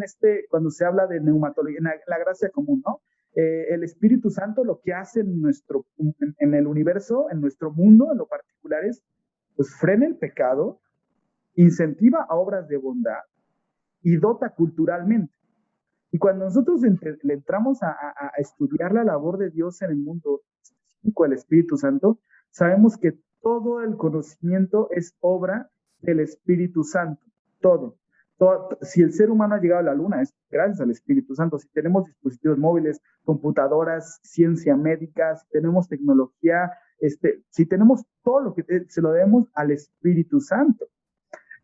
cuando se habla de neumatología, en la gracia común, ¿no? El Espíritu Santo lo que hace en el universo, en nuestro mundo, en lo particular, es, pues, frena el pecado, incentiva a obras de bondad y dota culturalmente. Y cuando nosotros le entramos a estudiar la labor de Dios en el mundo, específico del Espíritu Santo, sabemos que todo el conocimiento es obra del Espíritu Santo, todo. Si el ser humano ha llegado a la luna, es gracias al Espíritu Santo. Si tenemos dispositivos móviles, computadoras, ciencia médica, si tenemos tecnología, si tenemos todo lo que se lo debemos al Espíritu Santo.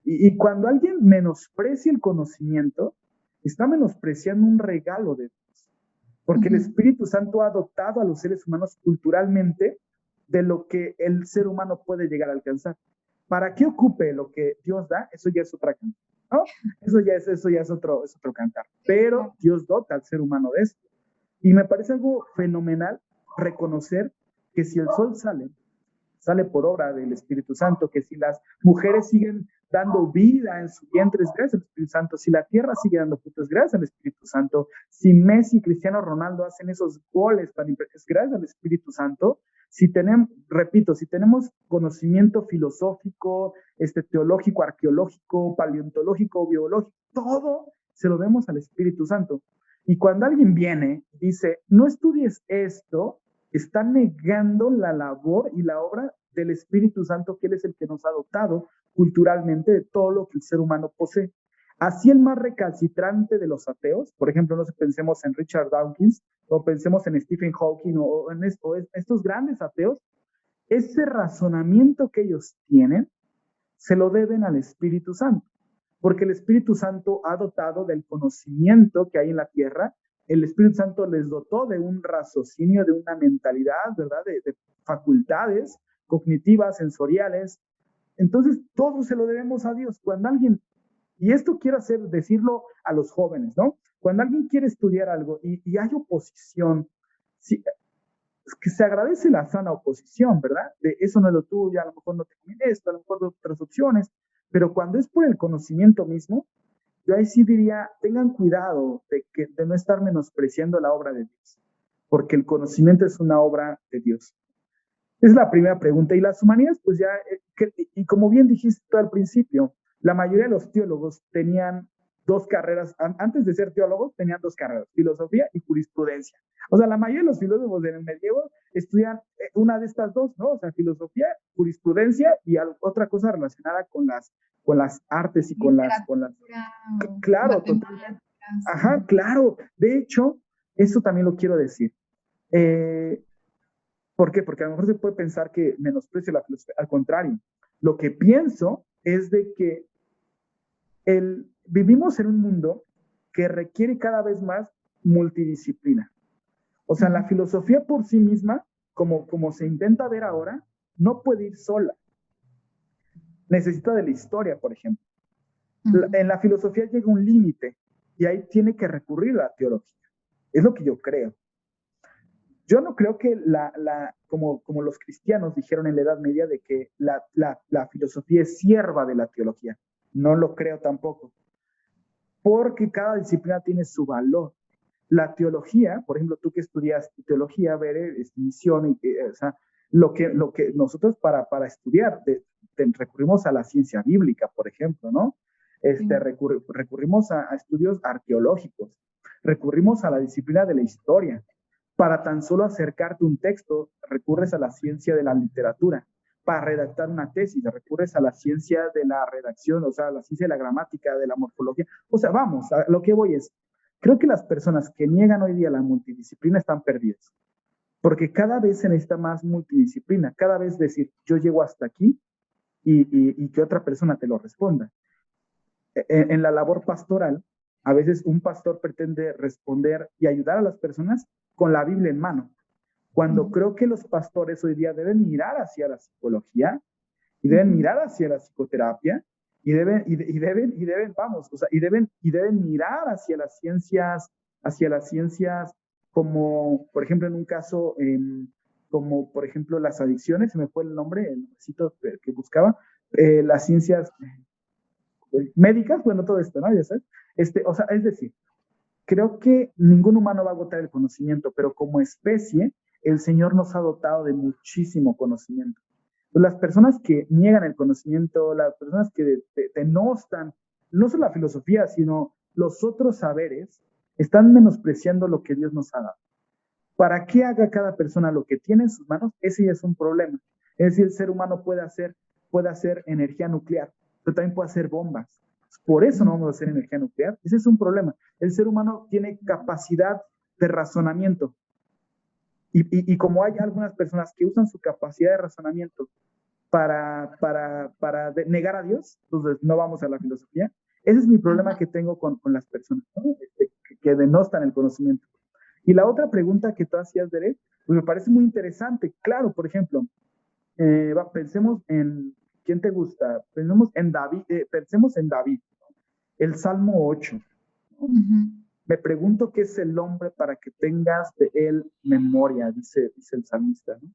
Y cuando alguien menosprecia el conocimiento, está menospreciando un regalo de Dios, porque el Ujú. Espíritu Santo ha dotado a los seres humanos culturalmente de lo que el ser humano puede llegar a alcanzar. ¿Para qué ocupe lo que Dios da? Eso ya es otra cantar, ¿no? Eso ya es otro cantar. Pero Dios dota al ser humano de esto. Y me parece algo fenomenal reconocer que si el sol sale por obra del Espíritu Santo, que si las mujeres siguen dando vida en su vientre, es gracias al Espíritu Santo, si la tierra sigue dando frutos, es gracias al Espíritu Santo, si Messi y Cristiano Ronaldo hacen esos goles tan es gracias al Espíritu Santo. Si tenemos, repito, si tenemos conocimiento filosófico, teológico, arqueológico, paleontológico, biológico, todo se lo demos al Espíritu Santo. Y cuando alguien viene y dice, no estudies esto, está negando la labor y la obra del Espíritu Santo, que Él es el que nos ha dotado culturalmente de todo lo que el ser humano posee. Así el más recalcitrante de los ateos, por ejemplo, no sé, pensemos en Richard Dawkins o pensemos en Stephen Hawking o estos grandes ateos, ese razonamiento que ellos tienen se lo deben al Espíritu Santo, porque el Espíritu Santo ha dotado del conocimiento que hay en la tierra, el Espíritu Santo les dotó de un raciocinio, de una mentalidad, ¿verdad? De facultades cognitivas, sensoriales. Entonces, todo se lo debemos a Dios. Cuando alguien, y esto quiero decirlo a los jóvenes, ¿no? Cuando alguien quiere estudiar algo y hay oposición, si, que se agradece la sana oposición, ¿verdad? De eso no es lo tuyo, a lo mejor no te conviene esto, a lo mejor de otras opciones, pero cuando es por el conocimiento mismo, yo ahí sí diría, tengan cuidado de no estar menospreciando la obra de Dios, porque el conocimiento es una obra de Dios. Es la primera pregunta. Y las humanidades, pues ya, y como bien dijiste tú al principio, la mayoría de los teólogos tenían dos carreras, antes de ser teólogos, tenían dos carreras, filosofía y jurisprudencia. O sea, la mayoría de los filósofos del medievo estudian una de estas dos, ¿no? O sea, filosofía, jurisprudencia y otra cosa relacionada con las artes y Literatura o claro, totalmente. matemáticas. Ajá, claro. De hecho, eso también lo quiero decir. Eh, ¿Por qué? Porque a lo mejor se puede pensar que menosprecio la filosofía. Al contrario, lo que pienso es de que vivimos en un mundo que requiere cada vez más multidisciplina. O sea, la filosofía por sí misma, como se intenta ver ahora, no puede ir sola. Necesita de la historia, por ejemplo. En la filosofía llega un límite y ahí tiene que recurrir a la teología. Es lo que yo creo. Yo no creo que como los cristianos dijeron en la Edad Media de que la filosofía es sierva de la teología. No lo creo tampoco. Porque cada disciplina tiene su valor. La teología, por ejemplo, tú que estudias teología, ver misión, o sea, lo que nosotros para estudiar recurrimos a la ciencia bíblica, por ejemplo, ¿no? Recurrimos a estudios arqueológicos, recurrimos a la disciplina de la historia. Para tan solo acercarte a un texto, recurres a la ciencia de la literatura. Para redactar una tesis, recurres a la ciencia de la redacción, o sea, la ciencia de la gramática, de la morfología. O sea, vamos, a lo que voy es, creo que las personas que niegan hoy día la multidisciplina están perdidas, porque cada vez se necesita más multidisciplina, cada vez decir, yo llego hasta aquí y que otra persona te lo responda. En la labor pastoral, a veces un pastor pretende responder y ayudar a las personas con la Biblia en mano, cuando creo que los pastores hoy día deben mirar hacia la psicología y deben mirar hacia la psicoterapia y deben, vamos, o sea, y deben mirar hacia las ciencias como, por ejemplo, en un caso, como por ejemplo las adicciones, se me fue el nombre, el necesito que buscaba, las ciencias médicas, bueno, todo esto, ¿no? Ya sabes, o sea, es decir, creo que ningún humano va a agotar el conocimiento, pero como especie, el Señor nos ha dotado de muchísimo conocimiento. Las personas que niegan el conocimiento, las personas que denostan, no solo la filosofía, sino los otros saberes, están menospreciando lo que Dios nos ha dado. ¿Para qué haga cada persona lo que tiene en sus manos? Ese ya es un problema. Es decir, el ser humano puede hacer energía nuclear, pero también puede hacer bombas. Por eso no vamos a hacer energía nuclear. Ese es un problema. El ser humano tiene capacidad de razonamiento. Y como hay algunas personas que usan su capacidad de razonamiento para negar a Dios, entonces no vamos a la filosofía. Ese es mi problema que tengo con las personas, ¿no? Que denostan el conocimiento. Y la otra pregunta que tú hacías, Derek, pues me parece muy interesante. Claro, por ejemplo, pensemos en, ¿quién te gusta? Pensemos en David, ¿no? El Salmo 8. ¿No? Me pregunto qué es el hombre para que tengas de él memoria, dice el salmista, ¿no?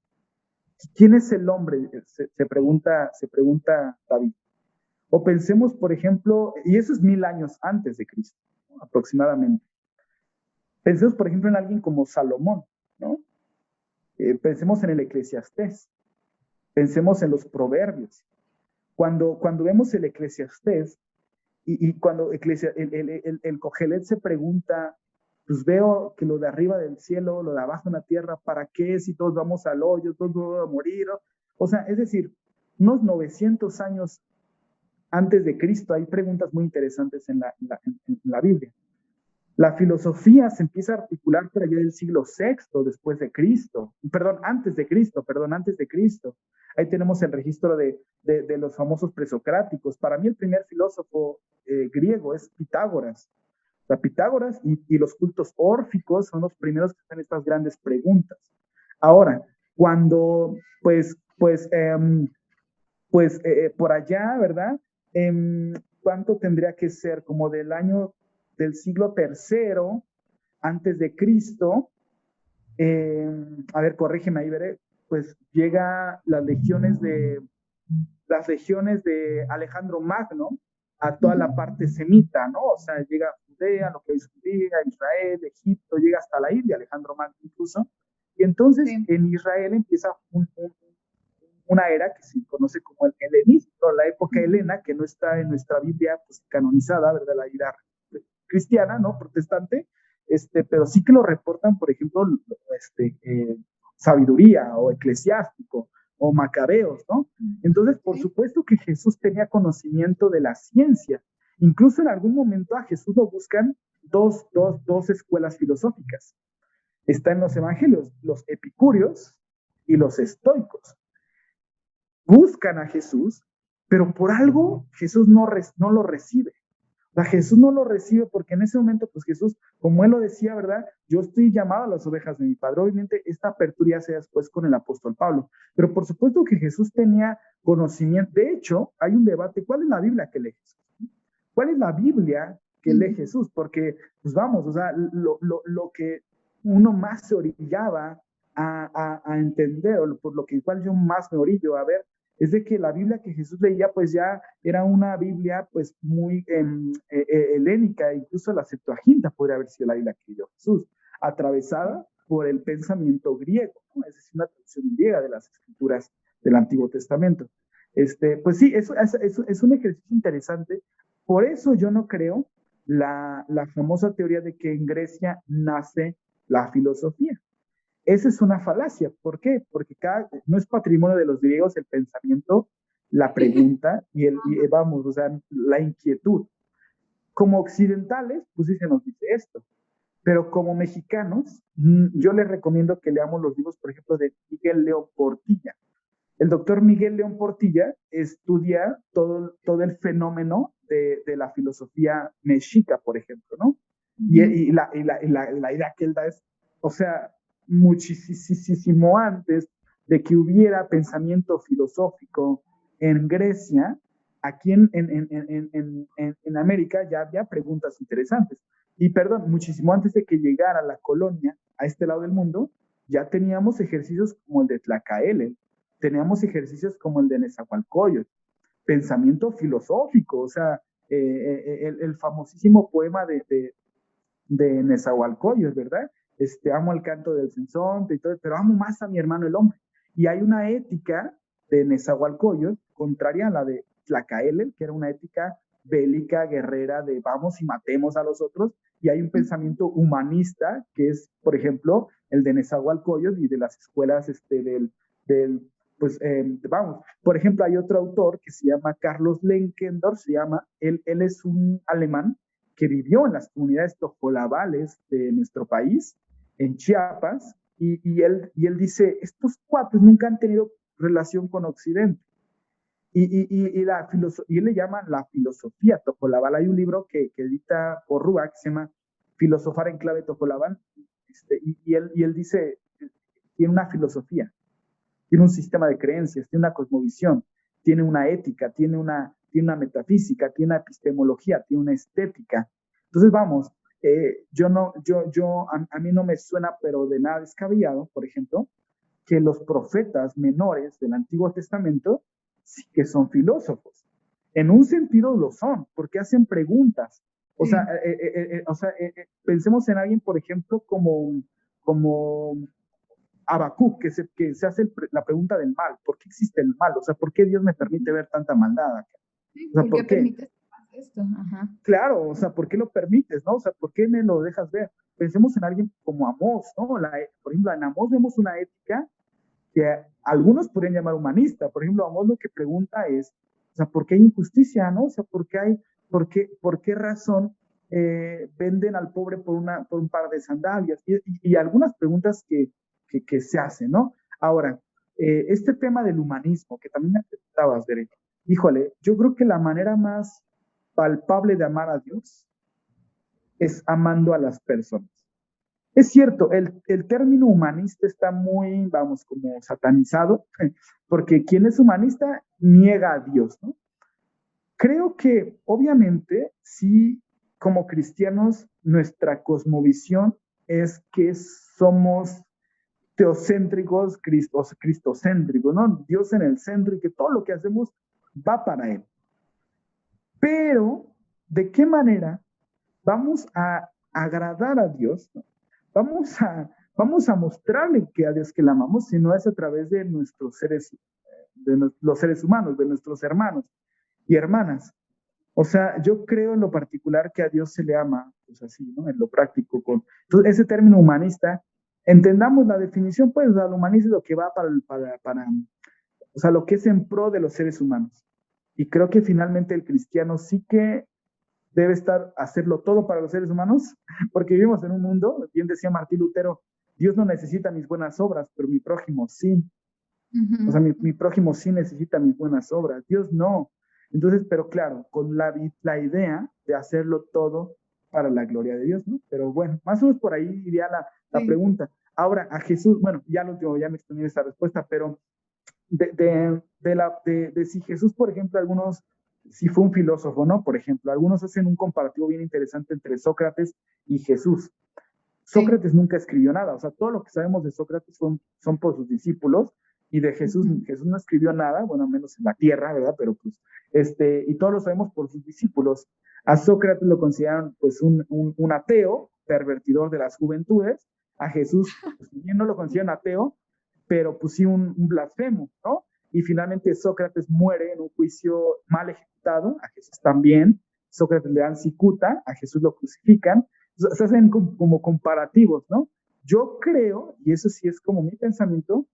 ¿Quién es el hombre? Se pregunta David. O pensemos, por ejemplo, y eso es 1000 años antes de Cristo, ¿no? Aproximadamente. Pensemos, por ejemplo, en alguien como Salomón, ¿no? Pensemos en el Eclesiastés. Pensemos en los Proverbios. Cuando vemos el Eclesiastés y cuando el Cogelet se pregunta, pues veo que lo de arriba del cielo, lo de abajo en la tierra, ¿para qué? Si todos vamos al hoyo, todos vamos a morir. O sea, es decir, unos 900 años antes de Cristo hay preguntas muy interesantes en la Biblia. La filosofía se empieza a articular por allá del siglo VI después de Cristo, antes de Cristo. Ahí tenemos el registro de los famosos presocráticos. Para mí el primer filósofo griego es Pitágoras. O sea, Pitágoras y los cultos órficos son los primeros que hacen estas grandes preguntas. Ahora, cuando, por allá, ¿verdad? ¿Cuánto tendría que ser? Como del siglo III antes de Cristo, a ver, corrígeme ahí, veré, pues llega las legiones de Alejandro Magno a toda la parte semita, ¿no? O sea, llega a Judea, lo que es Judea, Israel, Egipto, llega hasta la India, Alejandro Magno incluso, y entonces en Israel empieza una era que se conoce como el helenismo, la época helena, que no está en nuestra Biblia pues, canonizada, ¿verdad? La era cristiana, ¿no? Protestante, pero sí que lo reportan, por ejemplo, sabiduría o eclesiástico o macabeos, ¿no? Entonces, por supuesto que Jesús tenía conocimiento de la ciencia. Incluso en algún momento a Jesús lo buscan dos escuelas filosóficas. está en los evangelios, los epicúreos y los estoicos. Buscan a Jesús, pero por algo Jesús no lo recibe. O sea, Jesús no lo recibe porque en ese momento, pues Jesús, como él lo decía, ¿verdad? Yo estoy llamado a las ovejas de mi Padre. Obviamente esta apertura ya se da después con el apóstol Pablo, pero por supuesto que Jesús tenía conocimiento. De hecho, hay un debate, ¿cuál es la Biblia que lee Jesús? ¿Cuál es la Biblia que lee Jesús? Porque, pues vamos, o sea, lo que uno más se orillaba a entender, o por lo que igual yo más me orillo a ver, es de que la Biblia que Jesús leía, pues ya era una Biblia, pues muy helénica, incluso la Septuaginta podría haber sido la Biblia que leyó Jesús, atravesada por el pensamiento griego, ¿no? Es decir, una traducción griega de las escrituras del Antiguo Testamento. Pues sí, eso es un ejercicio interesante. Por eso yo no creo la famosa teoría de que en Grecia nace la filosofía. Esa es una falacia. ¿Por qué? Porque no es patrimonio de los griegos el pensamiento, la pregunta vamos, o sea, la inquietud. Como occidentales, pues sí se nos dice esto. Pero como mexicanos, yo les recomiendo que leamos los libros, por ejemplo, de Miguel León Portilla. El doctor Miguel León Portilla estudia todo el fenómeno de la filosofía mexica, por ejemplo, ¿no? Y la idea que él da es, o sea, muchísimo antes de que hubiera pensamiento filosófico en Grecia, aquí en América ya había preguntas interesantes. Y perdón, muchísimo antes de que llegara la colonia a este lado del mundo, ya teníamos ejercicios como el de Tlacaelel, teníamos ejercicios como el de Nezahualcóyotl, pensamiento filosófico, o sea, el famosísimo poema de Nezahualcóyotl, ¿verdad? Amo el canto del sinsonte y todo, pero amo más a mi hermano el hombre. Y hay una ética de Nezahualcóyotl contraria a la de Tlacaelel, que era una ética bélica, guerrera, de vamos y matemos a los otros, y hay un pensamiento humanista, que es, por ejemplo, el de Nezahualcóyotl y de las escuelas pues vamos, por ejemplo, hay otro autor que se llama Carlos Lenkendorf, él es un alemán que vivió en las comunidades tojolabales de nuestro país, en Chiapas, y él dice, estos cuates nunca han tenido relación con Occidente. Y él le llama la filosofía tojolabal. Hay un libro que edita Porrúa que se llama Filosofar en clave tojolabal, y él dice, tiene una filosofía, tiene un sistema de creencias, tiene una cosmovisión, tiene una ética, tiene una metafísica, tiene una epistemología, tiene una estética. Entonces, vamos, a mí no me suena, pero de nada descabellado, por ejemplo, que los profetas menores del Antiguo Testamento sí que son filósofos. En un sentido lo son, porque hacen preguntas. O sea, pensemos en alguien, por ejemplo, como Habacuc, que se hace la pregunta del mal. ¿Por qué existe el mal? O sea, ¿por qué Dios me permite ver tanta maldad acá? Sí, O sea, ¿por qué permites esto? Ajá. Claro, o sea, ¿por qué lo permites, no? O sea, ¿por qué me lo dejas ver? Pensemos en alguien como Amós, ¿no? Por ejemplo, en Amós vemos una ética que algunos podrían llamar humanista. Por ejemplo, Amós lo que pregunta es, o sea, ¿por qué hay injusticia, no? O sea, ¿por qué razón venden al pobre por un par de sandalias? Y algunas preguntas que se hacen, ¿no? Ahora, este tema del humanismo, que también me preguntabas, Derek, híjole, yo creo que la manera más palpable de amar a Dios es amando a las personas. Es cierto, el término humanista está muy, vamos, como satanizado, porque quien es humanista niega a Dios, ¿no? Creo que, obviamente, sí, como cristianos, nuestra cosmovisión es que somos teocéntricos, cristocéntricos, ¿no? Dios en el centro y que todo lo que hacemos va para Él. Pero, ¿de qué manera vamos a agradar a Dios? ¿No? Vamos a mostrarle que a Dios que le amamos, si no es a través de nuestros seres, los seres humanos, de nuestros hermanos y hermanas. O sea, yo creo en lo particular que a Dios se le ama, pues así, ¿no? En lo práctico. Entonces, ese término humanista, entendamos la definición, pues, o sea, lo humanista es lo que va o sea, lo que es en pro de los seres humanos. Y creo que finalmente el cristiano sí que debe hacerlo todo para los seres humanos, porque vivimos en un mundo, bien decía Martín Lutero, Dios no necesita mis buenas obras, pero mi prójimo sí. O sea, mi prójimo sí necesita mis buenas obras, Dios no. Entonces, pero claro, con la idea de hacerlo todo para la gloria de Dios, ¿no? Pero bueno, más o menos por ahí iría la Sí. pregunta. Ahora, a Jesús, bueno, ya lo último, ya me extendí esta respuesta, pero de si Jesús, por ejemplo, algunos, si fue un filósofo, ¿no? Por ejemplo, algunos hacen un comparativo bien interesante entre Sócrates y Jesús. Sí. Sócrates nunca escribió nada, o sea, todo lo que sabemos de Sócrates son por sus discípulos, y de Jesús, Jesús no escribió nada, bueno, menos en la tierra, ¿verdad? Pero pues, y todos lo sabemos por sus discípulos. A Sócrates lo consideran pues un ateo, pervertidor de las juventudes. A Jesús, pues bien no lo consideran ateo, pero pues sí un blasfemo, ¿no? Y finalmente Sócrates muere en un juicio mal ejecutado, a Jesús también. Sócrates le dan cicuta, a Jesús lo crucifican. Se hacen como comparativos, ¿no? Yo creo, y eso sí es como mi pensamiento,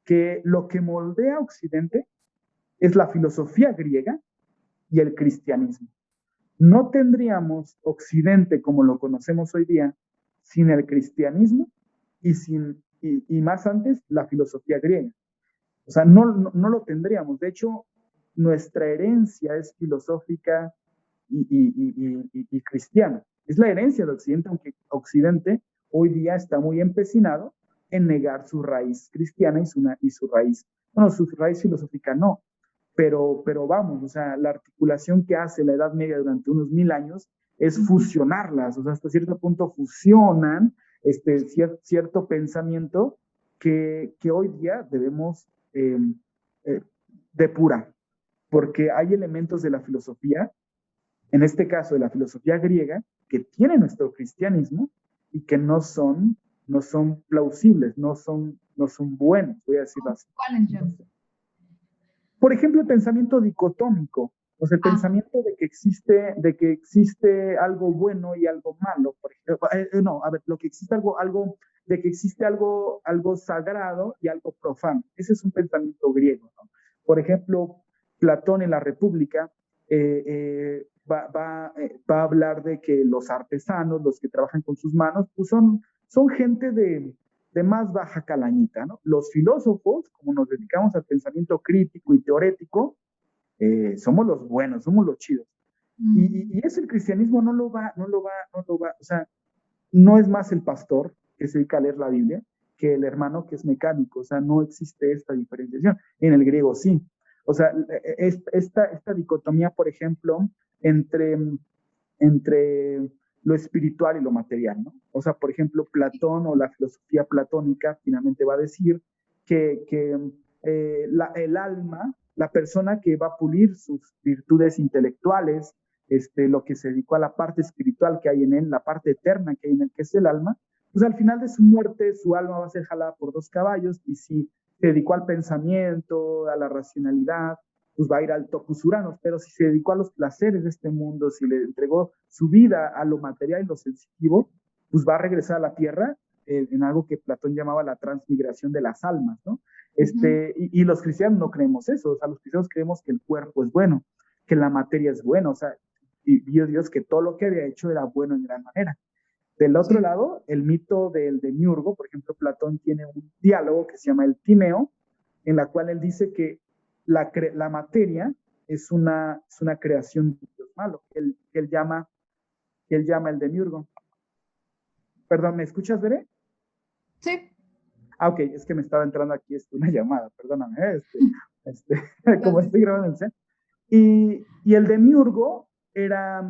que lo que moldea a Occidente es la filosofía griega y el cristianismo. No tendríamos Occidente como lo conocemos hoy día sin el cristianismo y más antes la filosofía griega. O sea, no lo tendríamos. De hecho, nuestra herencia es filosófica y cristiana. Es la herencia de Occidente, aunque Occidente hoy día está muy empecinado en negar su raíz cristiana y su raíz, bueno, su raíz filosófica no, pero vamos, o sea, la articulación que hace la Edad Media durante unos 1000 años es fusionarlas, o sea, hasta cierto punto fusionan cierto pensamiento que hoy día debemos eh, depurar, porque hay elementos de la filosofía, en este caso de la filosofía griega, que tiene nuestro cristianismo y que no son plausibles, no son buenos, voy a decirlo así. ¿Cuáles, John? Por ejemplo, el pensamiento dicotómico, o sea, el pensamiento de que existe algo bueno y algo malo. Por ejemplo, no, a ver, lo que existe de que existe algo sagrado y algo profano. Ese es un pensamiento griego, ¿no? Por ejemplo, Platón en la República va a hablar de que los artesanos, los que trabajan con sus manos, pues son gente de más baja calañita, ¿no? Los filósofos, como nos dedicamos al pensamiento crítico y teórico, somos los buenos, somos los chidos. Y eso el cristianismo no lo va, o sea, no es más el pastor que se dedica a leer la Biblia que el hermano que es mecánico, o sea, no existe esta diferenciación. En el griego sí. O sea, esta dicotomía, por ejemplo, entre, entre lo espiritual y lo material, ¿no? O sea, por ejemplo, Platón o la filosofía platónica finalmente va a decir que el alma, la persona que va a pulir sus virtudes intelectuales, lo que se dedicó a la parte espiritual que hay en él, la parte eterna que hay en él, que es el alma, pues al final de su muerte, su alma va a ser jalada por 2 caballos, y si se dedicó al pensamiento, a la racionalidad, pues va a ir al topus Uranos, pero si se dedicó a los placeres de este mundo, si le entregó su vida a lo material y lo sensitivo, pues va a regresar a la tierra en algo que Platón llamaba la transmigración de las almas, ¿no? Y los cristianos no creemos eso, o sea, los cristianos creemos que el cuerpo es bueno, que la materia es buena, o sea, y vio Dios que todo lo que había hecho era bueno en gran manera. Del otro lado, el mito del demiurgo, por ejemplo, Platón tiene un diálogo que se llama el Timeo, en la cual él dice que la materia es una creación de Dios malo, que él llama el demiurgo. Perdón, ¿me escuchas, Veré? Sí. Ok, es que me estaba entrando aquí una llamada, perdóname, como estoy grabando el set. Y el demiurgo era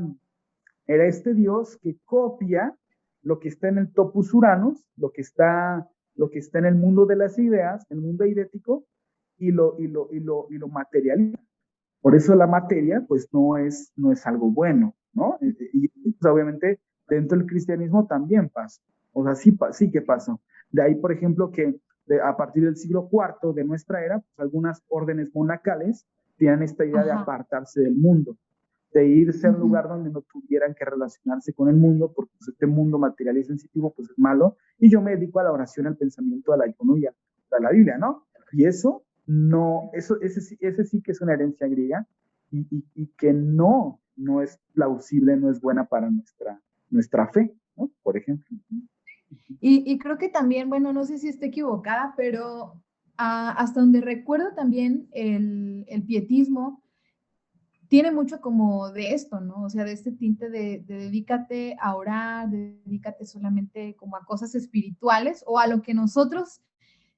este dios que copia lo que está en el topus Uranus, lo que está en el mundo de las ideas, el mundo eidético, y lo materializa. Por eso la materia, pues, no es algo bueno, ¿no? Y pues, obviamente dentro del cristianismo también pasa. O sea, sí que pasa. De ahí, por ejemplo, que a partir del siglo IV de nuestra era, pues algunas órdenes monacales tienen esta idea de apartarse del mundo, de irse a un lugar donde no tuvieran que relacionarse con el mundo, porque pues, este mundo material y sensitivo pues es malo, y yo me dedico a la oración, al pensamiento, a la iconía, a la Biblia, ¿no? Y eso no, ese sí que es una herencia griega, y que no es plausible, no es buena para nuestra fe, ¿no? Por ejemplo. Y creo que también, bueno, no sé si esté equivocada, pero hasta donde recuerdo también el pietismo tiene mucho como de esto, ¿no? O sea, de este tinte de dedícate a orar, dedícate solamente como a cosas espirituales o a lo que nosotros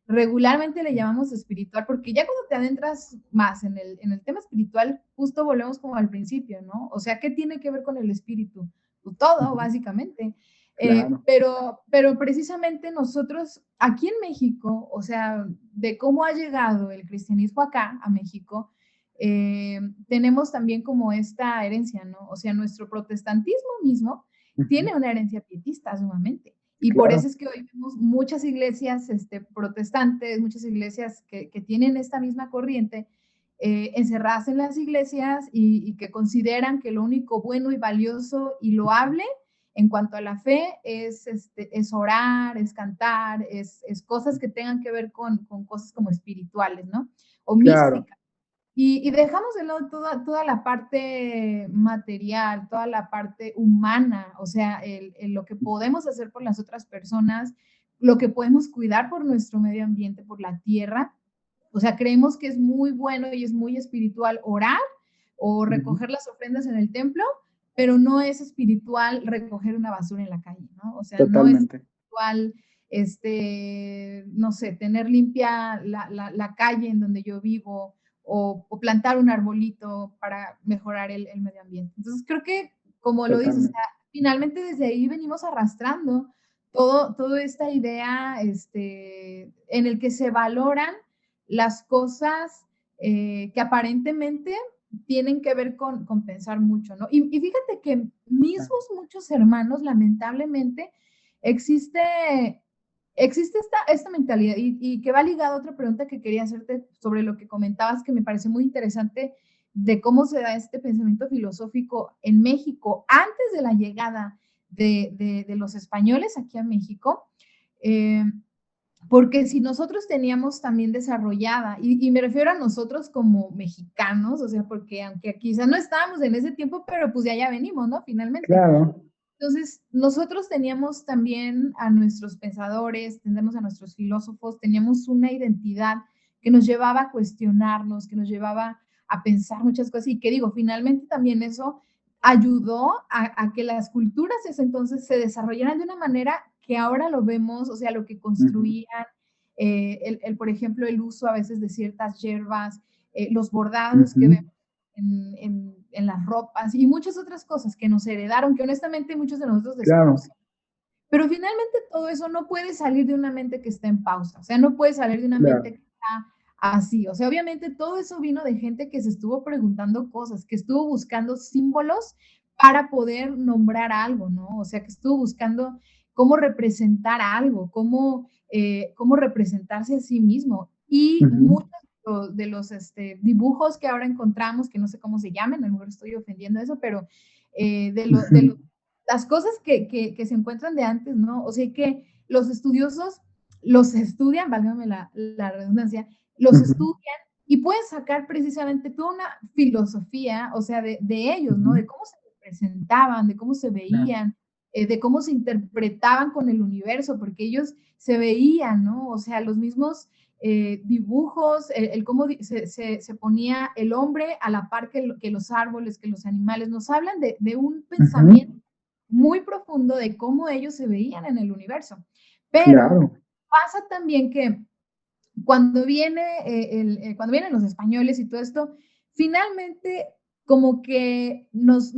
regularmente le llamamos espiritual, porque ya cuando te adentras más en el tema espiritual, justo volvemos como al principio, ¿no? O sea, ¿qué tiene que ver con el espíritu? Pues todo, básicamente. Claro. Pero precisamente nosotros aquí en México, o sea, de cómo ha llegado el cristianismo acá, a México, tenemos también como esta herencia, ¿no? O sea, nuestro protestantismo mismo tiene una herencia pietista sumamente. Y por eso Claro, es que hoy vemos muchas iglesias protestantes, muchas iglesias que tienen esta misma corriente, encerradas en las iglesias y que consideran que lo único bueno y valioso y loable en cuanto a la fe es orar, es cantar, es cosas que tengan que ver con cosas como espirituales, ¿no? O claro, místicas. Y dejamos de lado toda la parte material, toda la parte humana, o sea, lo que podemos hacer por las otras personas, lo que podemos cuidar por nuestro medio ambiente, por la tierra. O sea, creemos que es muy bueno y es muy espiritual orar o ujú, recoger las ofrendas en el templo, pero no es espiritual recoger una basura en la calle, ¿no? O sea, no es totalmente. espiritual, no sé, tener limpia la calle en donde yo vivo o plantar un arbolito para mejorar el medio ambiente. Entonces, creo que, como lo dices, o sea, Totalmente. finalmente desde ahí venimos arrastrando toda esta idea en el que se valoran las cosas que aparentemente tienen que ver con pensar mucho, ¿no? Y fíjate que Claro. mismos muchos hermanos, lamentablemente, existe, existe esta mentalidad y que va ligada a otra pregunta que quería hacerte sobre lo que comentabas, que me pareció muy interesante de cómo se da este pensamiento filosófico en México antes de la llegada de los españoles aquí a México. Eh, porque si nosotros teníamos también desarrollada, y me refiero a nosotros como mexicanos, o sea, porque aunque quizás no estábamos en ese tiempo, pero pues de allá venimos, ¿no? Finalmente. Claro. Entonces, nosotros teníamos también a nuestros pensadores, tenemos a nuestros filósofos, teníamos una identidad que nos llevaba a cuestionarnos, que nos llevaba a pensar muchas cosas y que digo, finalmente también eso ayudó a que las culturas de ese entonces se desarrollaran de una manera que ahora lo vemos, o sea, lo que Ujú, construían, por ejemplo, el uso a veces de ciertas hierbas, los bordados que vemos ujú, en las ropas y muchas otras cosas que nos heredaron, que honestamente muchos de nosotros claro. desconocemos. Pero finalmente todo eso no puede salir de una mente que está en pausa, o sea, no puede salir de una mente Claro. que está así, o sea, obviamente todo eso vino de gente que se estuvo preguntando cosas, que estuvo buscando símbolos para poder nombrar algo, ¿no? O sea, que estuvo buscando cómo representar algo, cómo representarse a sí mismo. Y Ujú. muchos de los dibujos que ahora encontramos, que no sé cómo se llaman, a lo mejor estoy ofendiendo eso, pero de las cosas que se encuentran de antes, ¿no? O sea, que los estudiosos los estudian, válgame la redundancia, los Ujú, estudian y pueden sacar precisamente toda una filosofía, o sea, de ellos, ¿no? ujú, De cómo se presentaban, de cómo se claro. veían, de cómo se interpretaban con el universo, porque ellos se veían, ¿no? O sea, los mismos dibujos, el cómo se ponía el hombre a la par que los árboles, que los animales, nos hablan de un pensamiento Ujú, muy profundo de cómo ellos se veían en el universo. Pero claro. pasa también que cuando vienen los españoles y todo esto, finalmente como que nos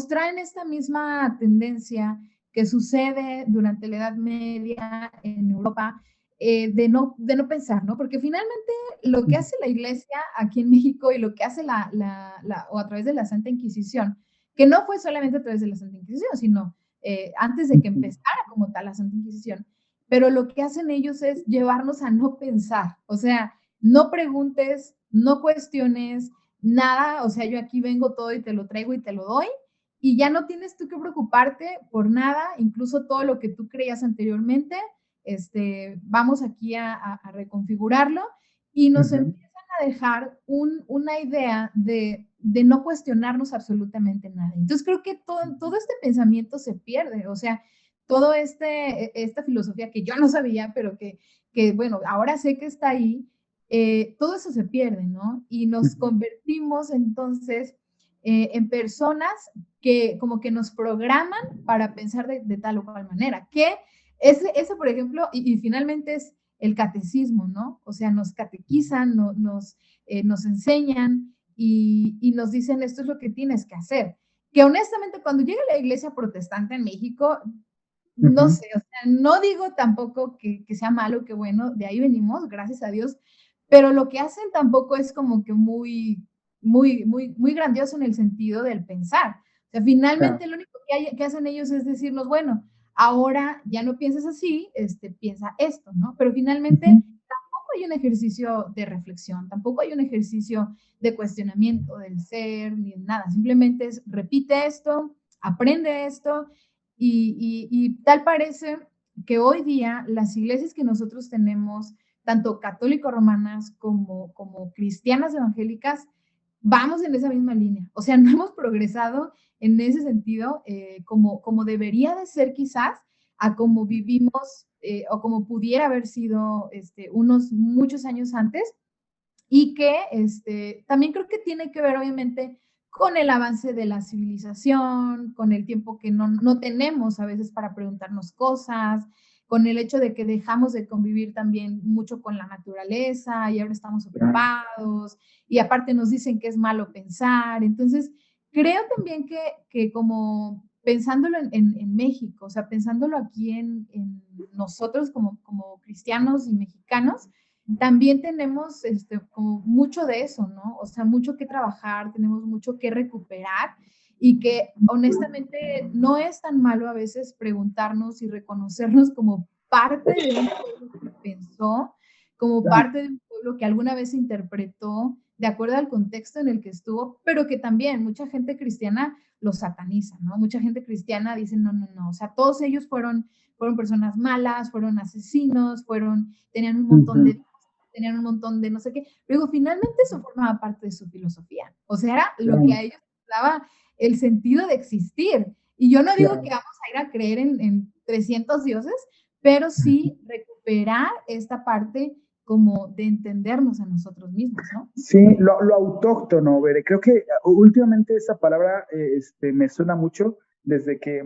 traen esta misma tendencia que sucede durante la Edad Media en Europa, de no pensar, ¿no? Porque finalmente lo que Ujú, hace la iglesia aquí en México y lo que hace o a través de la Santa Inquisición, que no fue solamente a través de la Santa Inquisición, sino antes de que ujú, empezara como tal la Santa Inquisición, pero lo que hacen ellos es llevarnos a no pensar, o sea, no preguntes, no cuestiones, nada, o sea, yo aquí vengo todo y te lo traigo y te lo doy, y ya no tienes tú que preocuparte por nada, incluso todo lo que tú creías anteriormente, vamos aquí a reconfigurarlo y nos ujú, empiezan a dejar una idea de no cuestionarnos absolutamente nada. Entonces creo que todo este pensamiento se pierde, o sea, todo esta filosofía que yo no sabía, pero que bueno, ahora sé que está ahí, todo eso se pierde, ¿no? Y nos convertimos entonces en personas que como que nos programan para pensar de tal o cual manera, que ese por ejemplo, y finalmente es el catecismo, ¿no? O sea, nos catequizan, nos enseñan y nos dicen esto es lo que tienes que hacer. Que honestamente cuando llega la iglesia protestante en México, no sé, o sea, no digo tampoco que sea malo, que bueno, de ahí venimos, gracias a Dios, pero lo que hacen tampoco es como que muy grandioso en el sentido del pensar. O sea, finalmente lo único que hacen ellos es decirnos, bueno, ahora ya no pienses así, piensa esto, ¿no? Pero finalmente tampoco hay un ejercicio de reflexión, tampoco hay un ejercicio de cuestionamiento del ser, ni nada, simplemente es repite esto, aprende esto y tal parece que hoy día las iglesias que nosotros tenemos, tanto católicos romanas como cristianas evangélicas, vamos en esa misma línea. O sea, no hemos progresado en ese sentido como debería de ser quizás a como vivimos o como pudiera haber sido unos muchos años antes y que también creo que tiene que ver obviamente con el avance de la civilización, con el tiempo que no tenemos a veces para preguntarnos cosas, con el hecho de que dejamos de convivir también mucho con la naturaleza y ahora estamos ocupados y aparte nos dicen que es malo pensar. Entonces, creo también que como pensándolo en México, o sea, pensándolo aquí en nosotros como cristianos y mexicanos, también tenemos como mucho de eso, ¿no? O sea, mucho que trabajar, tenemos mucho que recuperar y que honestamente no es tan malo a veces preguntarnos y reconocernos como parte de un pueblo que pensó, como parte de un pueblo que alguna vez interpretó de acuerdo al contexto en el que estuvo, pero que también mucha gente cristiana lo sataniza, ¿no? Mucha gente cristiana dice, no, no, no, o sea, todos ellos fueron personas malas, fueron asesinos, tenían un montón de tenían un montón de no sé qué. Luego, finalmente eso formaba parte de su filosofía. O sea, era lo que a ellos les daba el sentido de existir. Y yo no digo que vamos a ir a creer en 300 dioses, pero sí recuperar esta parte como de entendernos a nosotros mismos, ¿no? Sí, lo autóctono, Bere. Creo que últimamente esa palabra me suena mucho desde que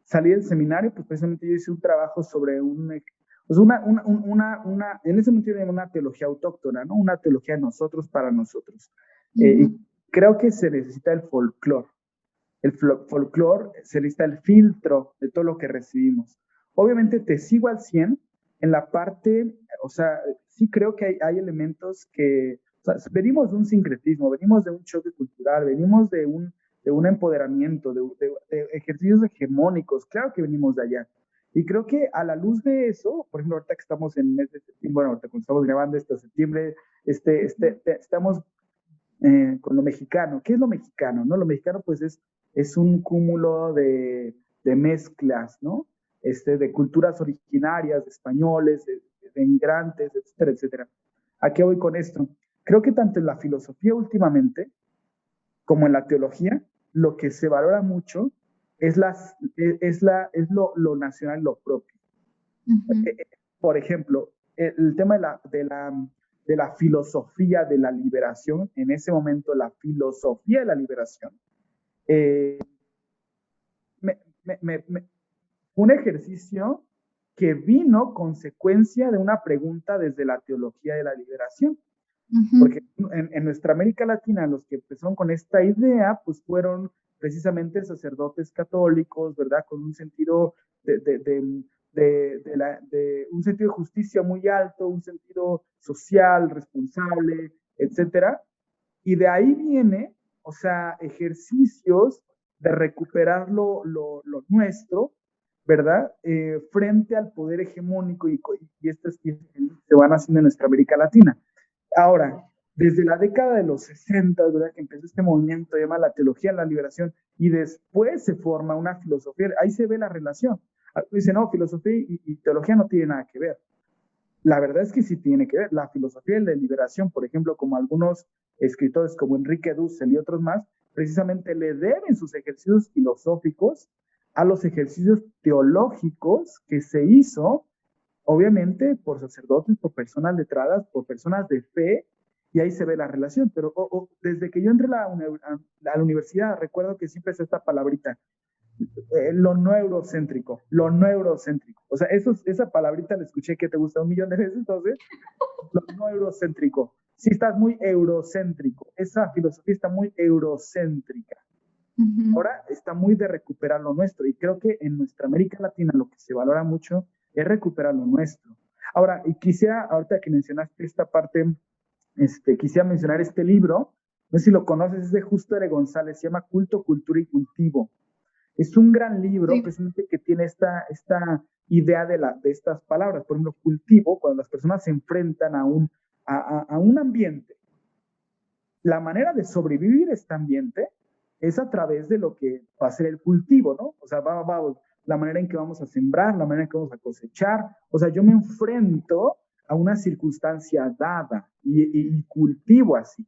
salí del seminario, pues precisamente yo hice un trabajo sobre pues en ese momento yo una teología autóctona, ¿no? Una teología de nosotros para nosotros. Y creo que se necesita el folclore. El folclore se necesita el filtro de todo lo que recibimos. Obviamente te sigo al 100 en la parte, o sea, sí creo que hay elementos que, o sea, venimos de un sincretismo, venimos de un choque cultural, venimos de un empoderamiento, de ejercicios hegemónicos, claro que venimos de allá. Y creo que a la luz de eso, por ejemplo, ahorita que estamos en el mes de septiembre, bueno, ahorita cuando estamos grabando esto, septiembre, estamos con lo mexicano. ¿Qué es lo mexicano? ¿No? Lo mexicano, pues, es un cúmulo de mezclas, ¿no? De culturas originarias, de españoles, de inmigrantes, etcétera, etcétera. ¿A qué voy con esto? Creo que tanto en la filosofía últimamente como en la teología, lo que se valora mucho es lo nacional, lo propio. Por ejemplo, el tema de la filosofía de la liberación, en ese momento la filosofía de la liberación, un ejercicio que vino consecuencia de una pregunta desde la teología de la liberación. Porque en nuestra América Latina, los que empezaron con esta idea, pues fueron precisamente sacerdotes católicos, ¿verdad? Con un sentido un sentido de justicia muy alto, un sentido social, responsable, etcétera. Y de ahí viene, o sea, ejercicios de recuperar lo nuestro, ¿verdad? Frente al poder hegemónico y estas que se van haciendo en nuestra América Latina. Ahora, desde la década de los 60, ¿verdad? Que empezó este movimiento llamado la teología de la liberación y después se forma una filosofía, ahí se ve la relación. Dice, no, filosofía y teología no tienen nada que ver. La verdad es que sí tiene que ver. La filosofía de la liberación, por ejemplo, como algunos escritores como Enrique Dussel y otros más, precisamente le deben sus ejercicios filosóficos a los ejercicios teológicos que se hizo, obviamente, por sacerdotes, por personas letradas, por personas de fe, y ahí se ve la relación. Pero desde que yo entré a la universidad, recuerdo que siempre es esta palabrita, lo no eurocéntrico, lo no eurocéntrico. O sea, esa palabrita la escuché que te gusta 1,000,000 de veces, entonces, lo no eurocéntrico. Si estás muy eurocéntrico, esa filosofía está muy eurocéntrica. Ahora está muy de recuperar lo nuestro, y creo que en nuestra América Latina lo que se valora mucho es recuperar lo nuestro. Ahora, y quisiera, ahorita que mencionaste esta parte, quisiera mencionar este libro, no sé si lo conoces, es de Justo R. González, se llama Culto, Cultura y Cultivo. Es un gran libro, precisamente, que tiene esta idea de estas palabras. Por ejemplo, cultivo, cuando las personas se enfrentan a un ambiente. La manera de sobrevivir este ambiente es a través de lo que va a ser el cultivo, ¿no? O sea, la manera en que vamos a sembrar, la manera en que vamos a cosechar. O sea, yo me enfrento a una circunstancia dada y cultivo así.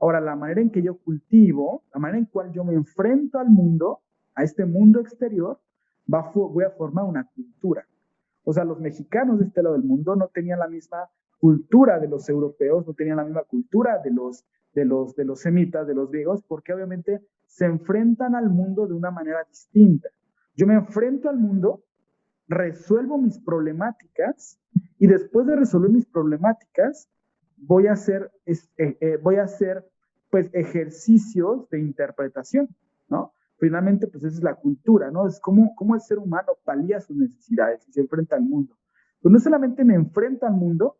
Ahora, la manera en que yo cultivo, la manera en cual yo me enfrento al mundo, a este mundo exterior, voy a formar una cultura. O sea, los mexicanos de este lado del mundo no tenían la misma cultura de los europeos, no tenían la misma cultura de los semitas, de los griegos, porque obviamente se enfrentan al mundo de una manera distinta. Yo me enfrento al mundo, resuelvo mis problemáticas, y después de resolver mis problemáticas, voy a hacer pues ejercicios de interpretación, ¿no? Finalmente, pues esa es la cultura, ¿no? Es cómo el ser humano palía sus necesidades y se enfrenta al mundo. Pues no solamente me enfrento al mundo,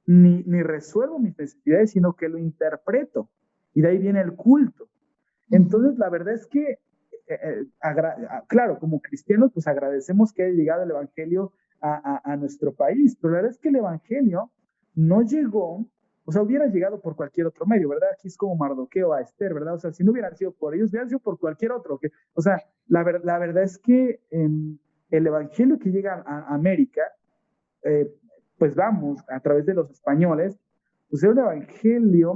ni resuelvo mis necesidades, sino que lo interpreto. Y de ahí viene el culto. Entonces, la verdad es que, claro, como cristianos, pues agradecemos que haya llegado el Evangelio a nuestro país, pero la verdad es que el Evangelio no llegó, o sea, hubiera llegado por cualquier otro medio, ¿verdad? Aquí es como Mardoqueo a Esther, ¿verdad? O sea, si no hubieran sido por ellos, hubieran sido por cualquier otro. O sea, la verdad es que el Evangelio que llega a América, pues vamos, a través de los españoles, pues es un Evangelio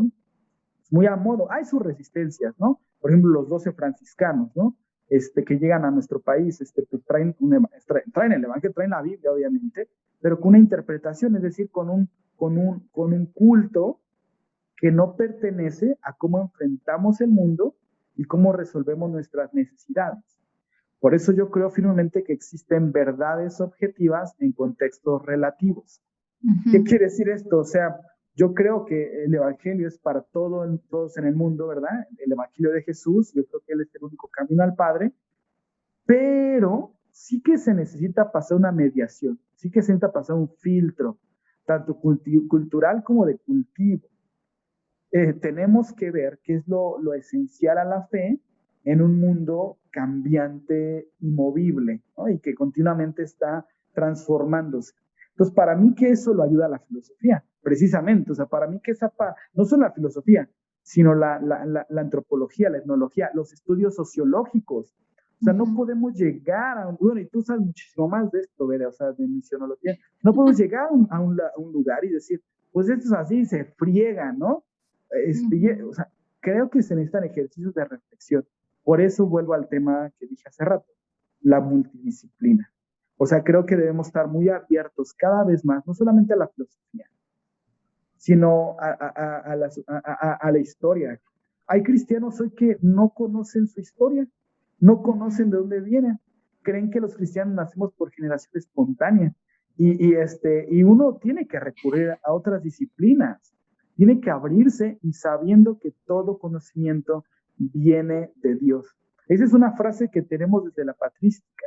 muy a modo. Hay sus resistencias, ¿no? Por ejemplo, los 12 franciscanos, ¿no? Que llegan a nuestro país, pues traen el Evangelio, traen la Biblia, obviamente, pero con una interpretación, es decir, con un culto que no pertenece a cómo enfrentamos el mundo y cómo resolvemos nuestras necesidades. Por eso yo creo firmemente que existen verdades objetivas en contextos relativos. ¿Qué quiere decir esto? O sea, yo creo que el Evangelio es para todos en el mundo, ¿verdad? El Evangelio de Jesús, yo creo que Él es el único camino al Padre, pero sí que se necesita pasar una mediación, sí que se necesita pasar un filtro, tanto cultural como de cultivo. Tenemos que ver qué es lo esencial a la fe en un mundo cambiante y movible, ¿no? Y que continuamente está transformándose. Entonces, para mí que eso lo ayuda a la filosofía, precisamente. O sea, para mí que no solo la filosofía, sino la antropología, la etnología, los estudios sociológicos. O sea, no podemos llegar bueno, y tú sabes muchísimo más de esto, ¿verdad? O sea, de misionología. No podemos llegar a un lugar y decir, pues esto es así, se friega, ¿no? O sea, creo que se necesitan ejercicios de reflexión. Por eso vuelvo al tema que dije hace rato, la multidisciplina. O sea, creo que debemos estar muy abiertos cada vez más, no solamente a la filosofía, sino a la historia. Hay cristianos hoy que no conocen su historia, no conocen de dónde vienen, creen que los cristianos nacemos por generación espontánea, y uno tiene que recurrir a otras disciplinas, tiene que abrirse y sabiendo que todo conocimiento viene de Dios. Esa es una frase que tenemos desde la patrística.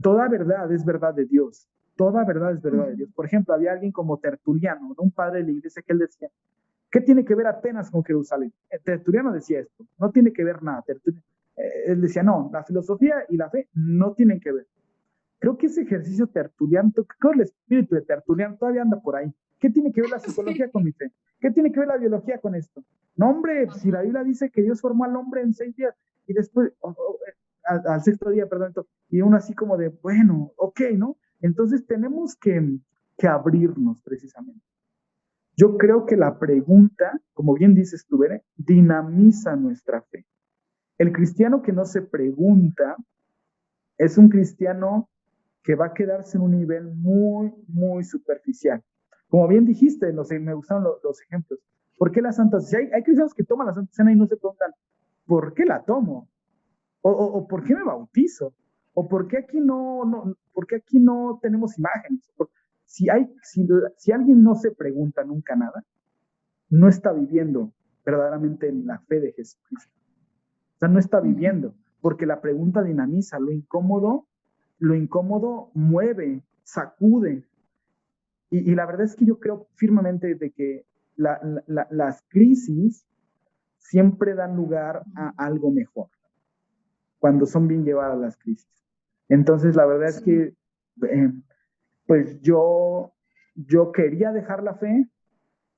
Toda verdad es verdad de Dios. Toda verdad es verdad de Dios. Por ejemplo, había alguien como Tertuliano, ¿no? Un padre de la iglesia, que él decía, ¿qué tiene que ver Atenas con Jerusalén? Tertuliano decía esto, no tiene que ver nada. Él decía, no, la filosofía y la fe no tienen que ver. Creo que ese ejercicio tertuliano, creo que el espíritu de Tertuliano todavía anda por ahí. ¿Qué tiene que ver la psicología con mi fe? ¿Qué tiene que ver la biología con esto? No, hombre, si la Biblia dice que Dios formó al hombre en 6 días y después, al sexto día, perdón, y uno así como de, bueno, ok, ¿no? Entonces tenemos que abrirnos precisamente. Yo creo que la pregunta, como bien dices tú, Bere, dinamiza nuestra fe. El cristiano que no se pregunta Es un cristiano que va a quedarse en un nivel muy, muy superficial. Como bien dijiste, no sé, me gustaron los ejemplos. ¿Por qué la Santa Cena? Hay cristianos que toman la Santa Cena y no se preguntan, ¿por qué la tomo? O ¿por qué me bautizo? ¿O por qué aquí por qué aquí no tenemos imágenes? Si alguien no se pregunta nunca nada, no está viviendo verdaderamente en la fe de Jesucristo. O sea, no está viviendo, porque la pregunta dinamiza, lo incómodo mueve, sacude. Y la verdad es que yo creo firmemente de que las crisis siempre dan lugar a algo mejor, cuando son bien llevadas las crisis. Entonces, la verdad es que, pues yo quería dejar la fe,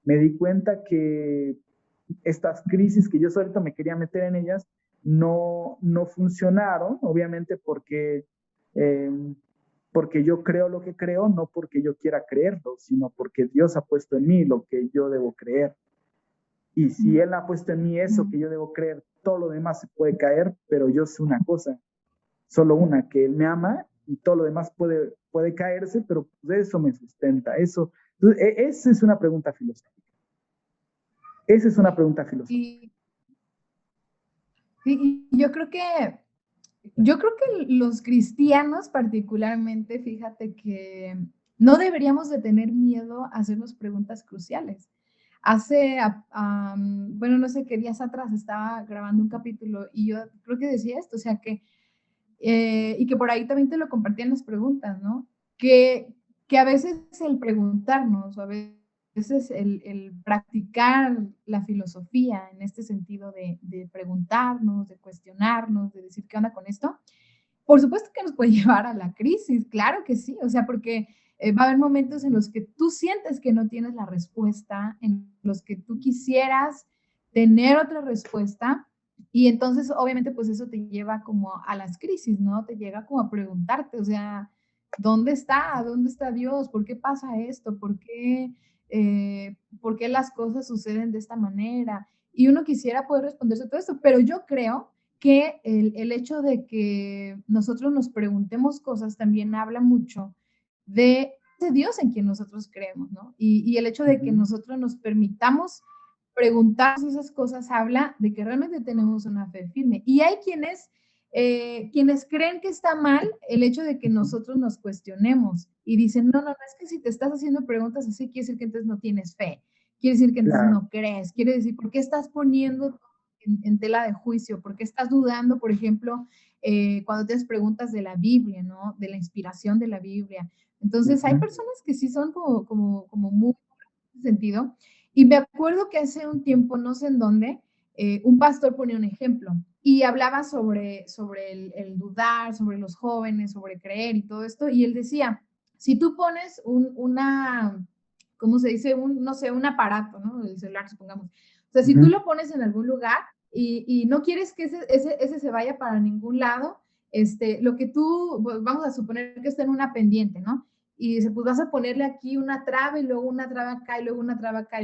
me di cuenta que estas crisis que yo solito me quería meter en ellas no funcionaron, obviamente eh, porque yo creo lo que creo, no porque yo quiera creerlo, sino porque Dios ha puesto en mí lo que yo debo creer. Y si Él ha puesto en mí eso que yo debo creer, todo lo demás se puede caer, pero yo sé una cosa, solo una, que Él me ama y todo lo demás puede caerse, pero pues eso me sustenta. Entonces, esa es una pregunta filosófica. Esa es una pregunta filosófica. Y yo creo que los cristianos particularmente, fíjate que no deberíamos de tener miedo a hacernos preguntas cruciales. Bueno, no sé qué días atrás estaba grabando un capítulo y yo creo que decía esto, o sea que, y que por ahí también te lo compartían las preguntas, ¿no? Que a veces el preguntarnos, o a veces el practicar la filosofía en este sentido de preguntarnos, de cuestionarnos, de decir qué onda con esto, por supuesto que nos puede llevar a la crisis, claro que sí, o sea, porque va a haber momentos en los que tú sientes que no tienes la respuesta, en los que tú quisieras tener otra respuesta, y entonces obviamente pues eso te lleva como a las crisis, ¿no? Te llega como a preguntarte, o sea, ¿dónde está? ¿Dónde está Dios? ¿Por qué pasa esto? ¿Por qué las cosas suceden de esta manera? Y uno quisiera poder responderse todo esto, pero yo creo que el hecho de que nosotros nos preguntemos cosas también habla mucho de ese Dios en quien nosotros creemos, ¿no? Y el hecho de que nosotros nos permitamos preguntarnos esas cosas habla de que realmente tenemos una fe firme. Y hay quienes creen que está mal el hecho de que nosotros nos cuestionemos y dicen, no, no, no, es que si te estás haciendo preguntas así, quiere decir que entonces no tienes fe, quiere decir que entonces Claro. no crees, quiere decir, ¿por qué estás poniendo en tela de juicio? ¿Por qué estás dudando, por ejemplo, cuando te haces preguntas de la Biblia, ¿no? De la inspiración de la Biblia. Entonces, hay personas que sí son como muy en ese sentido. Y me acuerdo que hace un tiempo, no sé en dónde, un pastor ponía un ejemplo y hablaba sobre el dudar, sobre los jóvenes, sobre creer y todo esto. Y él decía, si tú pones ¿cómo se dice? No sé, un aparato, ¿no? El celular, supongamos. O sea, si tú lo pones en algún lugar y no quieres que ese se vaya para ningún lado, lo que tú, pues, vamos a suponer que está en una pendiente, ¿no? Y dice, pues vas a ponerle aquí una traba y luego una traba acá y luego una traba acá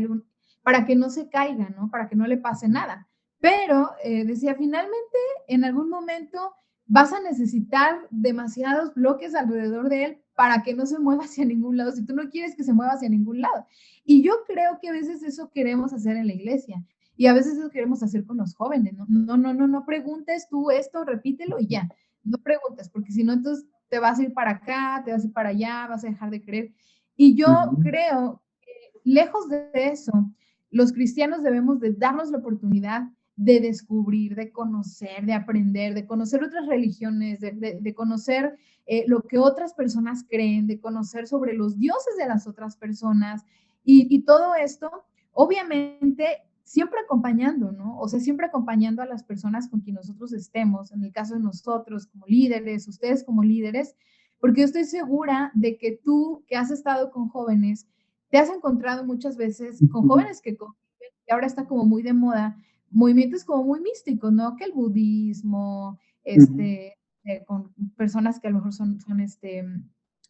para que no se caiga, ¿no? Para que no le pase nada. Pero decía, finalmente, en algún momento vas a necesitar demasiados bloques alrededor de él para que no se mueva hacia ningún lado, si tú no quieres que se mueva hacia ningún lado. Y yo creo que a veces eso queremos hacer en la iglesia y a veces eso queremos hacer con los jóvenes, ¿no? No, no, no, no preguntes tú esto, repítelo y ya. No preguntes, porque si no, entonces te vas a ir para acá, te vas a ir para allá, vas a dejar de creer. Y yo creo que lejos de eso, los cristianos debemos de darnos la oportunidad de descubrir, de conocer, de aprender, de conocer otras religiones, de conocer lo que otras personas creen, de conocer sobre los dioses de las otras personas y todo esto, obviamente, siempre acompañando, ¿no? O sea, siempre acompañando a las personas con quien nosotros estemos, en el caso de nosotros como líderes, ustedes como líderes, porque yo estoy segura de que tú que has estado con jóvenes, te has encontrado muchas veces con jóvenes que conviven, y ahora está como muy de moda, movimientos como muy místicos, ¿no? Que el budismo, con personas que a lo mejor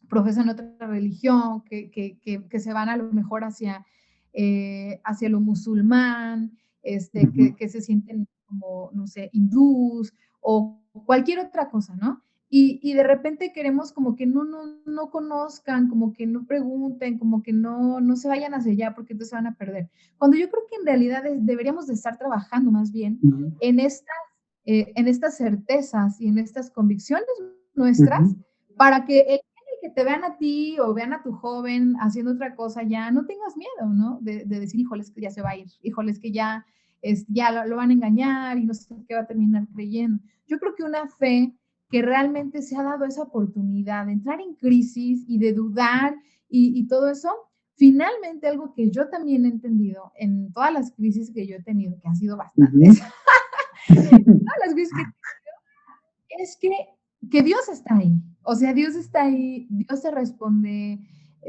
profesan otra religión, que se van a lo mejor hacia lo musulmán, que se sienten como, no sé, hindús o cualquier otra cosa, ¿no? Y de repente queremos como que no conozcan, como que no pregunten, como que no se vayan hacia allá porque entonces se van a perder. Cuando yo creo que en realidad deberíamos de estar trabajando más bien Ujú, en estas certezas y en estas convicciones nuestras ujú. para que el que te vean a ti o vean a tu joven haciendo otra cosa ya no tengas miedo, ¿no? De decir, híjoles, que ya se va a ir, híjoles, que ya lo van a engañar y no sé qué va a terminar creyendo. Yo creo que una fe que realmente se ha dado esa oportunidad de entrar en crisis y de dudar y todo eso, finalmente algo que yo también he entendido en todas las crisis que yo he tenido, que han sido bastantes, Ujú. todas las crisis es que Dios está ahí. O sea, Dios está ahí, Dios se responde,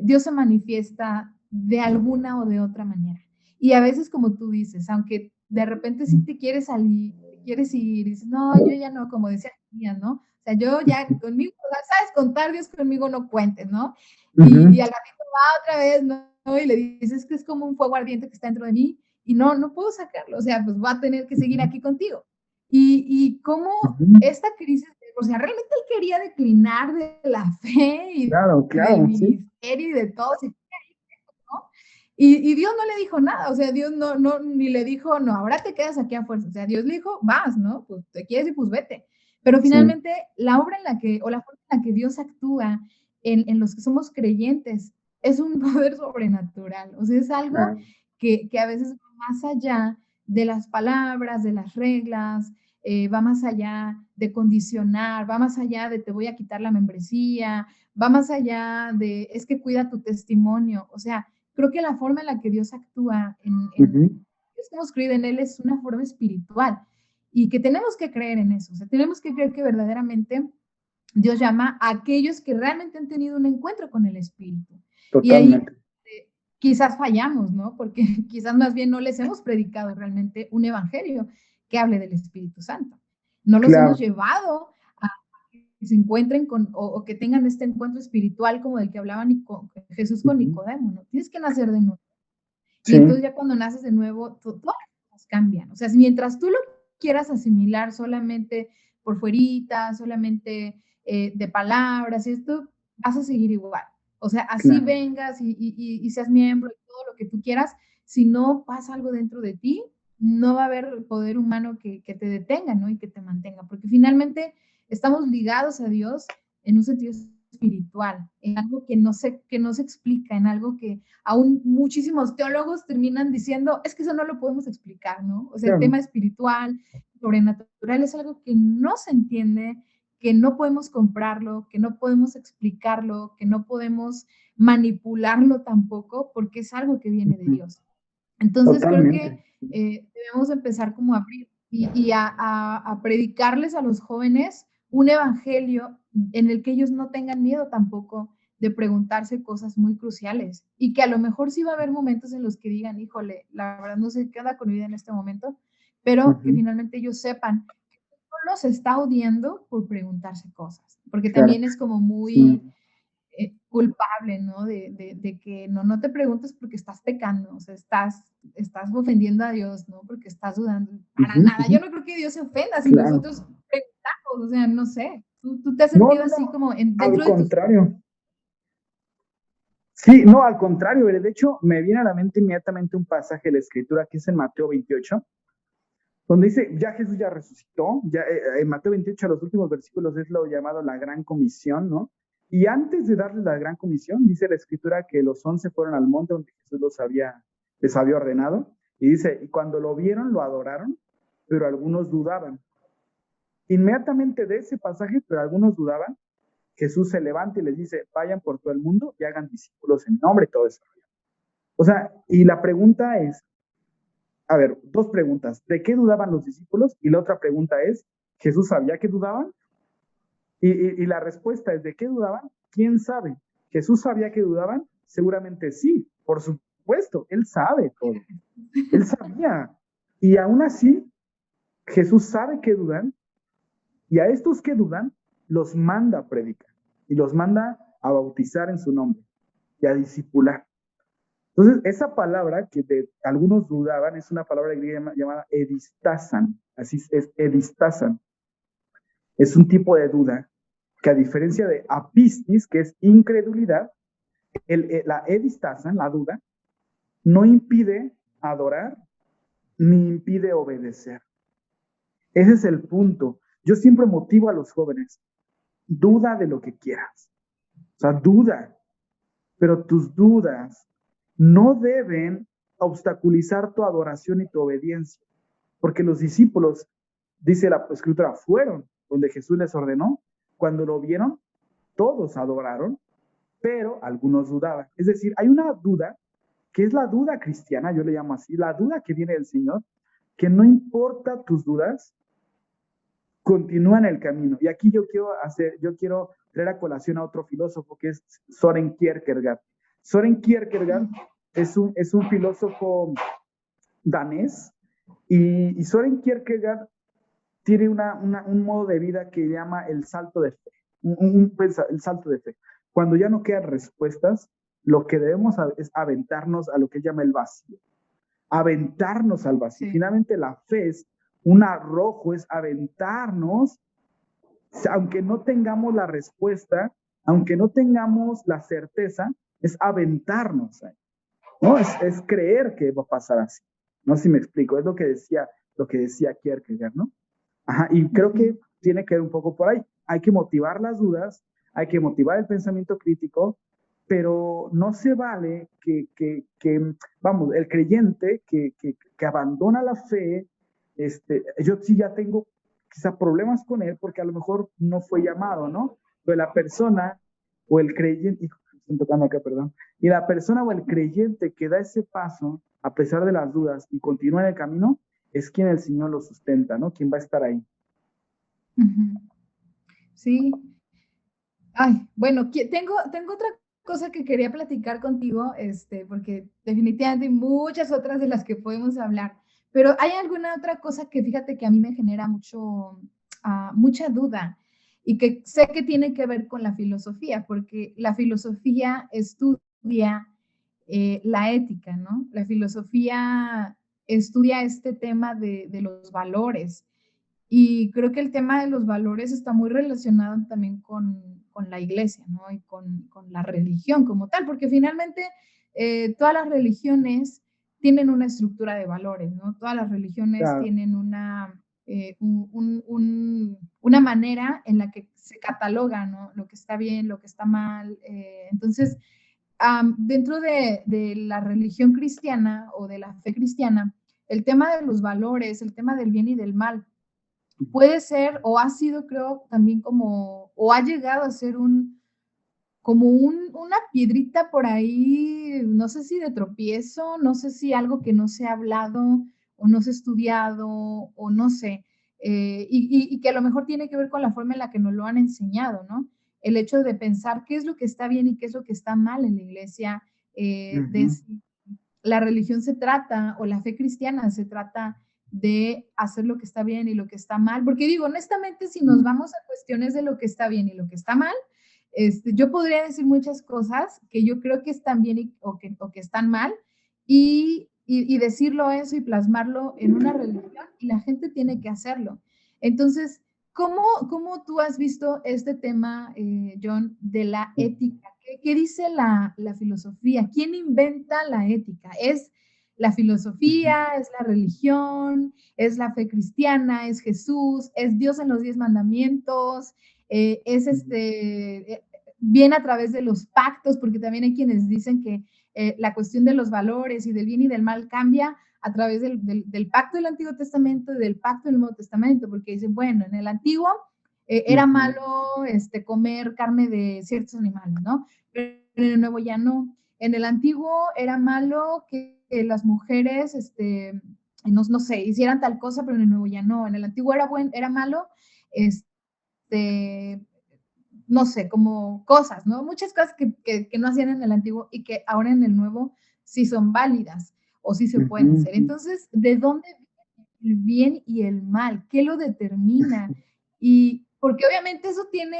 Dios se manifiesta de alguna o de otra manera. Y a veces, como tú dices, aunque de repente sí te quieres salir, te quieres ir, y dices, no, yo ya no, como decía Mía, ¿no? O sea, yo ya conmigo, sabes contar, Dios conmigo no cuentes, ¿no? Y Ujú, al ratito va otra vez, ¿no? Y le dices que es como un fuego ardiente que está dentro de mí y no puedo sacarlo, o sea, pues va a tener que seguir ujú, aquí contigo. Y cómo ujú. esta crisis, o sea, realmente él quería declinar de la fe y Claro, del claro, sí. ministerio y de todo, ¿no? Y Dios no le dijo nada, o sea, Dios ni le dijo, no, ahora te quedas aquí a fuerza, o sea, Dios le dijo, vas, ¿no? Pues te quieres y pues vete. Pero Sí. finalmente la obra en la que, o la forma en la que Dios actúa en los que somos creyentes, es un poder sobrenatural, o sea, es algo Claro. que a veces va más allá de las palabras, de las reglas, va más allá de condicionar, va más allá de te voy a quitar la membresía, va más allá de es que cuida tu testimonio, o sea, creo que la forma en la que Dios actúa Ujú, Dios que hemos creído en Él es una forma espiritual y que tenemos que creer en eso, o sea, tenemos que creer que verdaderamente Dios llama a aquellos que realmente han tenido un encuentro con el Espíritu. Y ahí totalmente. quizás fallamos, ¿no? Porque quizás más bien no les hemos predicado realmente un evangelio que hable del Espíritu Santo. No los hemos Claro. llevado a que se encuentren o que tengan este encuentro espiritual como del que hablaba Jesús con Ujú. Nicodemo, ¿no? Tienes que nacer de nuevo. Y Sí, entonces ya cuando naces de nuevo, todas las cosas cambian. O sea, si mientras tú lo quieras asimilar solamente por fuerita, solamente de palabras y esto, vas a seguir igual. O sea, así claro. vengas y seas miembro y todo lo que tú quieras, si no pasa algo dentro de ti, no va a haber poder humano que te detenga, ¿no? Y que te mantenga, porque finalmente estamos ligados a Dios en un sentido espiritual, en algo que no se explica, en algo que aún muchísimos teólogos terminan diciendo, es que eso no lo podemos explicar, ¿no? O sea, el Claro. tema espiritual, sobrenatural es algo que no se entiende, que no podemos comprarlo, que no podemos explicarlo, que no podemos manipularlo tampoco, porque es algo que viene de Ujú. Dios. Entonces creo que Totalmente. debemos empezar como a abrir y a predicarles a los jóvenes un evangelio en el que ellos no tengan miedo tampoco de preguntarse cosas muy cruciales y que a lo mejor sí va a haber momentos en los que digan, híjole, la verdad no sé qué onda con mi vida en este momento, pero que Ujú. finalmente ellos sepan que no los está odiando por preguntarse cosas, porque Claro. también es como Sí. muy culpable, ¿no? De que no te preguntes porque estás pecando, o sea, estás ofendiendo a Dios, ¿no? Porque estás dudando. Para Ujú, nada. ujú. Yo no creo que Dios se ofenda si Claro. nosotros preguntamos, o sea, no sé. ¿Tú te has No, sentido no, así no. como Al dentro de tus... contrario. Sí, no, al contrario. De hecho, me viene a la mente inmediatamente un pasaje de la Escritura que es en Mateo 28, donde dice, ya Jesús ya resucitó, ya en Mateo 28, los últimos versículos es lo llamado la gran comisión, ¿no? Y antes de darles la gran comisión, dice la escritura que los 11 fueron al monte donde Jesús les había ordenado, y dice, y cuando lo vieron, lo adoraron, pero algunos dudaban. Inmediatamente de ese pasaje, pero algunos dudaban, Jesús se levanta y les dice, vayan por todo el mundo y hagan discípulos en mi nombre y todo eso. O sea, y la pregunta es, a ver, dos preguntas. ¿De qué dudaban los discípulos? Y la otra pregunta es, ¿Jesús sabía que dudaban? Y la respuesta es, ¿de qué dudaban? ¿Quién sabe? ¿Jesús sabía que dudaban? Seguramente sí, por supuesto, Él sabe todo. Él sabía. Y aún así, Jesús sabe que dudan y a estos que dudan los manda a predicar y los manda a bautizar en su nombre y a discipular. Entonces, esa palabra que algunos dudaban es una palabra griega llamada edistasan, así es edistasan. Es un tipo de duda que a diferencia de apistis, que es incredulidad, la edistasan, la duda, no impide adorar ni impide obedecer. Ese es el punto. Yo siempre motivo a los jóvenes, duda de lo que quieras. O sea, duda, pero tus dudas no deben obstaculizar tu adoración y tu obediencia, porque los discípulos, dice la escritura, fueron donde Jesús les ordenó. Cuando lo vieron, todos adoraron, pero algunos dudaban. Es decir, hay una duda que es la duda cristiana, yo le llamo así, la duda que viene del Señor, que no importa tus dudas, continúa en el camino. Y aquí yo quiero traer a colación a otro filósofo que es Søren Kierkegaard. Søren Kierkegaard es un filósofo danés y Søren Kierkegaard tiene un modo de vida que llama el salto de fe, el salto de fe. Cuando ya no quedan respuestas, lo que debemos es aventarnos a lo que él llama el vacío, aventarnos al vacío. Sí. Finalmente la fe es un arrojo, es aventarnos, aunque no tengamos la respuesta, aunque no tengamos la certeza, es aventarnos, ¿no? Es creer que va a pasar así. No sé si me explico, es lo que decía Kierkegaard, ¿no? Ajá, y creo que tiene que ver un poco por ahí. Hay que motivar las dudas, hay que motivar el pensamiento crítico, pero no se vale vamos, el creyente que abandona la fe, yo sí ya tengo quizá problemas con él porque a lo mejor no fue llamado, ¿no? Pero la persona o el creyente, estoy tocando acá, perdón, y la persona o el creyente que da ese paso a pesar de las dudas y continúa en el camino, es quien el Señor lo sustenta, ¿no? Quien va a estar ahí. Sí. Ay, bueno, tengo otra cosa que quería platicar contigo, porque definitivamente hay muchas otras de las que podemos hablar, pero hay alguna otra cosa que fíjate que a mí me genera mucha duda y que sé que tiene que ver con la filosofía, porque la filosofía estudia la ética, ¿no? La filosofía estudia este tema de los valores. Y creo que el tema de los valores está muy relacionado también con la iglesia, ¿no? Y con la religión como tal, porque finalmente todas las religiones tienen una estructura de valores, ¿no? Todas las religiones tienen una manera en la que se cataloga, ¿no? Lo que está bien, lo que está mal. Entonces, dentro de la religión cristiana o de la fe cristiana, el tema de los valores, el tema del bien y del mal, puede ser o ha sido, creo, también o ha llegado a ser una piedrita por ahí, no sé si de tropiezo, no sé si algo que no se ha hablado o no se ha estudiado o no sé, y que a lo mejor tiene que ver con la forma en la que nos lo han enseñado, ¿no? El hecho de pensar qué es lo que está bien y qué es lo que está mal en la iglesia, de si la religión se trata o la fe cristiana se trata de hacer lo que está bien y lo que está mal, porque digo, honestamente, si nos vamos a cuestiones de lo que está bien y lo que está mal, yo podría decir muchas cosas que yo creo que están bien o que están mal, y decirlo eso y plasmarlo en una religión, y la gente tiene que hacerlo. Entonces, ¿cómo tú has visto este tema, John, de la ética? ¿Qué dice la filosofía? ¿Quién inventa la ética? ¿Es la filosofía, es la religión, es la fe cristiana, es Jesús, es Dios en los 10 mandamientos, viene a través de los pactos? Porque también hay quienes dicen que la cuestión de los valores y del bien y del mal cambia a través del pacto del Antiguo Testamento y del pacto del Nuevo Testamento, porque dicen, bueno, en el Antiguo era malo comer carne de ciertos animales, ¿no? Pero en el Nuevo ya no. En el Antiguo era malo que las mujeres, no sé, hicieran tal cosa, pero en el Nuevo ya no. En el Antiguo era malo, no sé, como cosas, ¿no? Muchas cosas que no hacían en el Antiguo y que ahora en el Nuevo sí son válidas o sí se pueden hacer. Entonces, ¿de dónde viene el bien y el mal? ¿Qué lo determina? Y porque obviamente eso tiene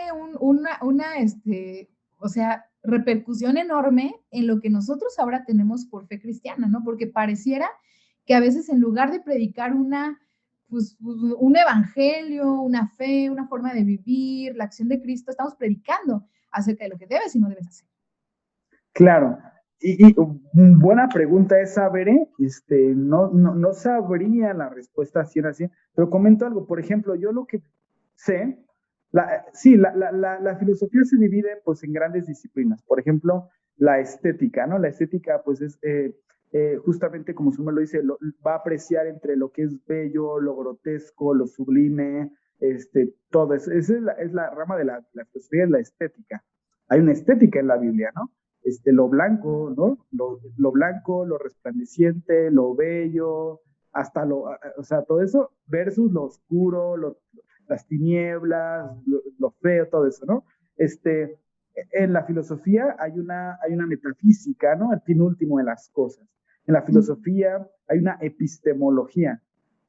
o sea, repercusión enorme en lo que nosotros ahora tenemos por fe cristiana, ¿no? Porque pareciera que a veces en lugar de predicar una pues, un evangelio, una fe, una forma de vivir, la acción de Cristo. Estamos predicando acerca de lo que debes y no debes hacer. Claro. Y buena pregunta esa, Veré. No sabría la respuesta así, pero comento algo. Por ejemplo, yo lo que sé, sí, la filosofía se divide pues en grandes disciplinas. Por ejemplo, la estética, ¿no? La estética pues es justamente como su nombre lo dice, va a apreciar entre lo que es bello, lo grotesco, lo sublime, todo eso. Esa es la rama de la filosofía, es la estética. Hay una estética en la Biblia, ¿no? Lo blanco, ¿no? Lo blanco, lo resplandeciente, lo bello, hasta o sea, todo eso versus lo oscuro, las tinieblas, lo feo, todo eso, ¿no? En la filosofía hay una metafísica, ¿no? El fin último de las cosas. En la filosofía hay una epistemología.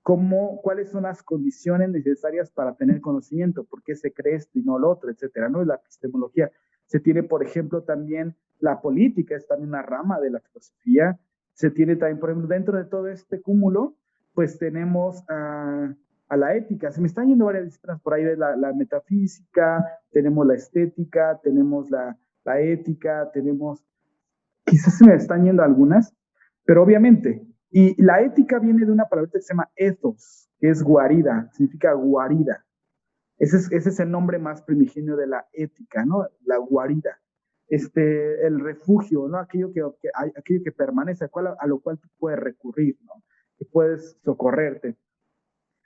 ¿Cuáles son las condiciones necesarias para tener conocimiento? ¿Por qué se cree esto y no lo otro? Etcétera, ¿no? Es la epistemología. Se tiene, por ejemplo, también la política, es también una rama de la filosofía. Se tiene también, por ejemplo, dentro de todo este cúmulo, pues tenemos a la ética. Se me están yendo varias disciplinas por ahí, de la metafísica, tenemos la estética, tenemos la ética, tenemos, quizás se me están yendo algunas, pero obviamente, y la ética viene de una palabra que se llama ethos, que es guarida, significa guarida. Ese es el nombre más primigenio de la ética, ¿no? La guarida. El refugio, ¿no? Aquello que permanece, a lo cual tú puedes recurrir, ¿no? Que puedes socorrerte.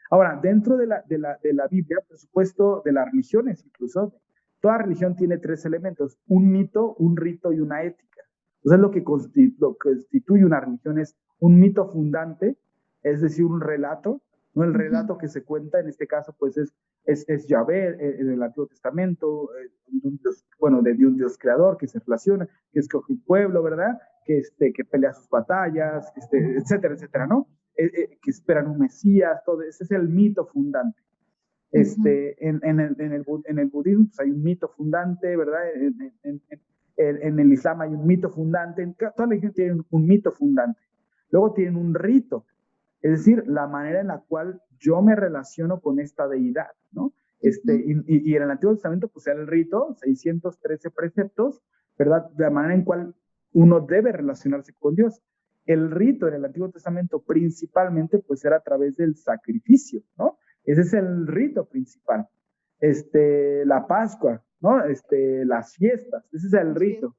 Ahora, dentro de la Biblia, por supuesto, de las religiones incluso, toda religión tiene tres elementos: un mito, un rito y una ética. Entonces, lo que constituye una religión es un mito fundante, es decir, un relato, no el relato que se cuenta, en este caso, pues es Yahvé en el Antiguo Testamento, de un Dios creador que se relaciona, que escoge un pueblo, ¿verdad? Que pelea sus batallas, etcétera, etcétera, ¿no? Que esperan un Mesías, todo ese es el mito fundante. En el budismo pues, hay un mito fundante, ¿verdad? En el Islam hay un mito fundante, toda la gente tiene un mito fundante. Luego tienen un rito, es decir, la manera en la cual yo me relaciono con esta deidad, ¿no? Y en el Antiguo Testamento, pues era el rito, 613 preceptos, ¿verdad? De la manera en cual uno debe relacionarse con Dios. El rito en el Antiguo Testamento principalmente, pues era a través del sacrificio, ¿no? Ese es el rito principal. La Pascua, ¿no? Las fiestas, ese es el rito.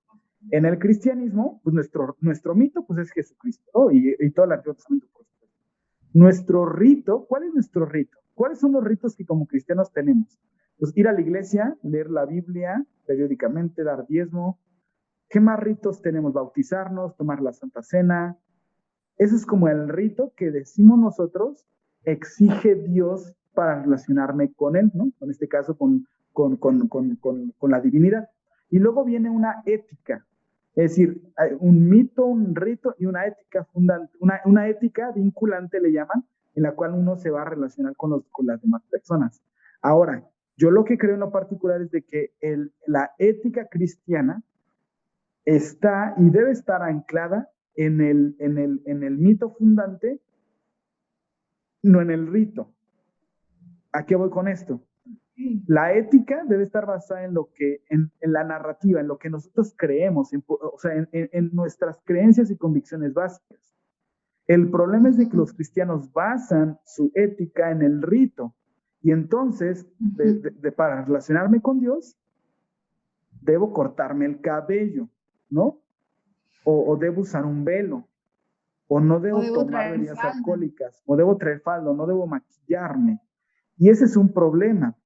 En el cristianismo, pues nuestro mito, pues es Jesucristo, ¿no? Y todo el Antiguo Testamento, por supuesto. Nuestro rito, ¿cuál es nuestro rito? ¿Cuáles son los ritos que como cristianos tenemos? Pues ir a la iglesia, leer la Biblia periódicamente, dar diezmo. ¿Qué más ritos tenemos? Bautizarnos, tomar la Santa Cena. Eso es como el rito que decimos nosotros exige Dios para relacionarme con Él, ¿no? En este caso con la divinidad. Y luego viene una ética, es decir, hay un mito, un rito y una ética fundante, una ética vinculante le llaman, en la cual uno se va a relacionar con las demás personas. Ahora, yo lo que creo en lo particular es de que la ética cristiana está y debe estar anclada en el mito fundante, no en el rito. ¿A qué voy con esto? La ética debe estar basada en la narrativa, en lo que nosotros creemos, o sea, en nuestras creencias y convicciones básicas. El problema es de que los cristianos basan su ética en el rito. Y entonces, para relacionarme con Dios, debo cortarme el cabello, ¿no? O debo usar un velo, o no debo tomar bebidas alcohólicas, o debo traer falda, o no debo maquillarme. Y ese es un problema,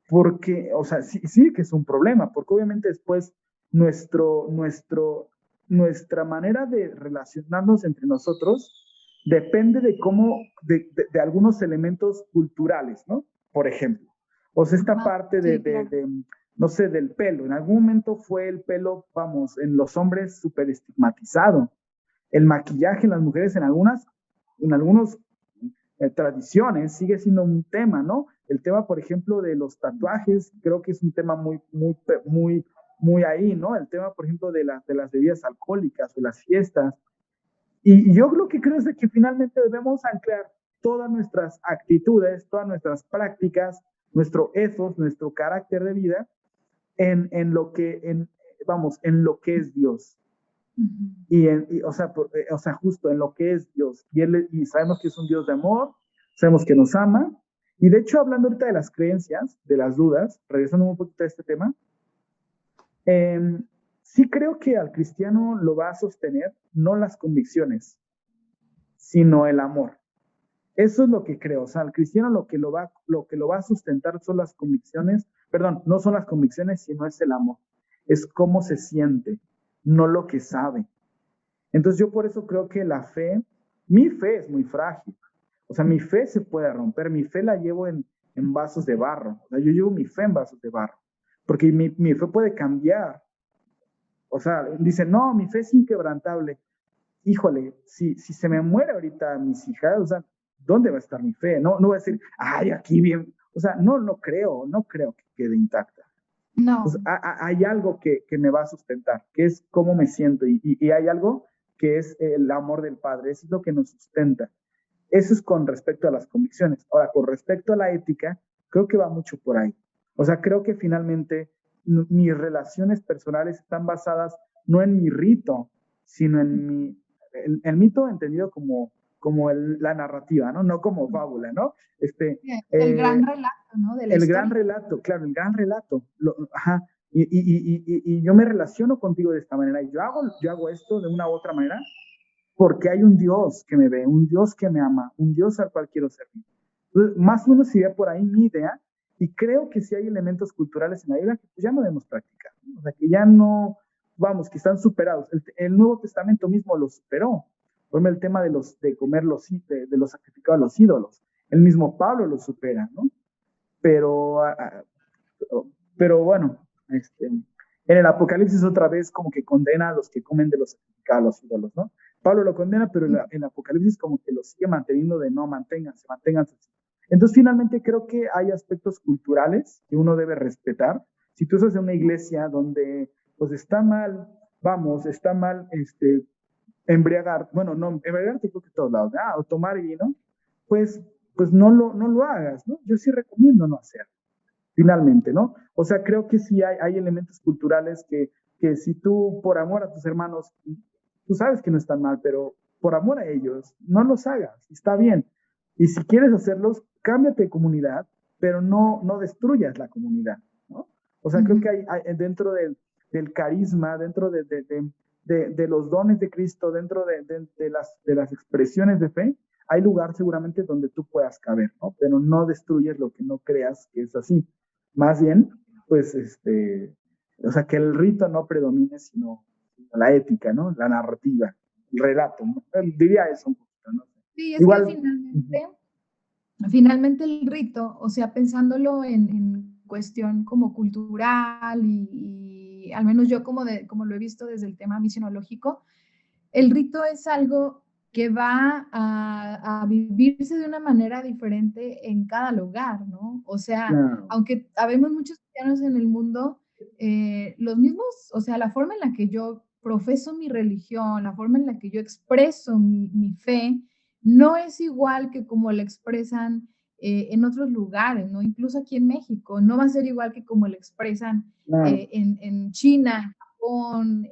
porque, o sea, sí que es un problema, porque obviamente después nuestra manera de relacionarnos entre nosotros depende de algunos elementos culturales, ¿no? Por ejemplo, o sea, esta parte no sé, del pelo. En algún momento fue el pelo, vamos, en los hombres súper estigmatizado. El maquillaje en las mujeres en algunas tradiciones sigue siendo un tema, ¿no? El tema, por ejemplo, de los tatuajes, creo que es un tema muy ahí, ¿no? El tema, por ejemplo, de las bebidas alcohólicas o las fiestas. Y yo lo que creo es de que finalmente debemos anclar todas nuestras actitudes, todas nuestras prácticas, nuestro ethos, nuestro carácter de vida en lo que, en lo que es Dios. O sea, justo en lo que es Dios. Y sabemos que es un Dios de amor, sabemos que nos ama. Y de hecho, hablando ahorita de las creencias, de las dudas, regresando un poquito a este tema, sí creo que al cristiano lo va a sostener no las convicciones, sino el amor. Eso es lo que creo. O sea, al cristiano lo que lo va a sustentar son las convicciones, perdón, no son las convicciones, sino es el amor. Es cómo se siente, no lo que sabe. Entonces yo por eso creo que mi fe es muy frágil. O sea, mi fe se puede romper, mi fe la llevo en vasos de barro. O sea, yo llevo mi fe en vasos de barro, porque mi fe puede cambiar. O sea, dice, no, mi fe es inquebrantable. Híjole, si se me muere ahorita mis hijas, o sea, ¿dónde va a estar mi fe? No voy a decir, ay, aquí bien. O sea, no creo que quede intacta. No. Pues, hay algo que me va a sustentar, que es cómo me siento, y hay algo que es el amor del Padre, eso es lo que nos sustenta. Eso es con respecto a las convicciones. Ahora, con respecto a la ética, creo que va mucho por ahí. O sea, creo que finalmente mis relaciones personales están basadas no en mi rito, sino en el mito entendido como la narrativa, ¿no? No como fábula, ¿no? El gran relato, ¿no? De la el historia. gran relato, claro, el gran relato. Ajá. Y yo me relaciono contigo de esta manera. Yo hago esto de una u otra manera porque hay un Dios que me ve, un Dios que me ama, un Dios al cual quiero servir. Entonces, más o menos sería por ahí mi idea, y creo que sí hay elementos culturales en la Biblia que pues ya no debemos practicar, ¿no? O sea, que ya no, que están superados. El Nuevo Testamento mismo lo superó. Por ejemplo, el tema de comer de los sacrificados a los ídolos. El mismo Pablo lo supera, ¿no? Pero bueno, en el Apocalipsis otra vez como que condena a los que comen de los sacrificados a los ídolos, ¿no? Pablo lo condena, pero en Apocalipsis como que lo sigue manteniendo de no, manténganse así. Entonces finalmente creo que hay aspectos culturales que uno debe respetar. Si tú estás en una iglesia donde pues está mal embriagarte creo que en todos lados, o tomar vino, pues no lo hagas, ¿no? Yo sí recomiendo no hacerlo, finalmente, ¿no? O sea, creo que sí hay elementos culturales que si tú, por amor a tus hermanos, tú sabes que no están mal, pero por amor a ellos, no los hagas, está bien. Y si quieres hacerlos, cámbiate de comunidad, pero no destruyas la comunidad, ¿no? O sea, creo que hay dentro del carisma, dentro de los dones de Cristo, dentro de las expresiones de fe, hay lugar seguramente donde tú puedas caber, ¿no? Pero no destruyes lo que no creas que es así. Más bien, pues, o sea, que el rito no predomine, sino la ética, ¿no? La narrativa, el relato, ¿no? Diría eso un poquito, ¿no? Sí, es igual, que finalmente el rito, o sea, pensándolo en cuestión como cultural y al menos yo como lo he visto desde el tema misionológico, el rito es algo que va a vivirse de una manera diferente en cada lugar, ¿no? O sea, aunque habemos muchos cristianos en el mundo, los mismos, o sea, la forma en la que yo profeso mi religión, la forma en la que yo expreso mi fe, no es igual que como la expresan en otros lugares, ¿no? Incluso aquí en México, no va a ser igual que como la expresan en China, en Japón,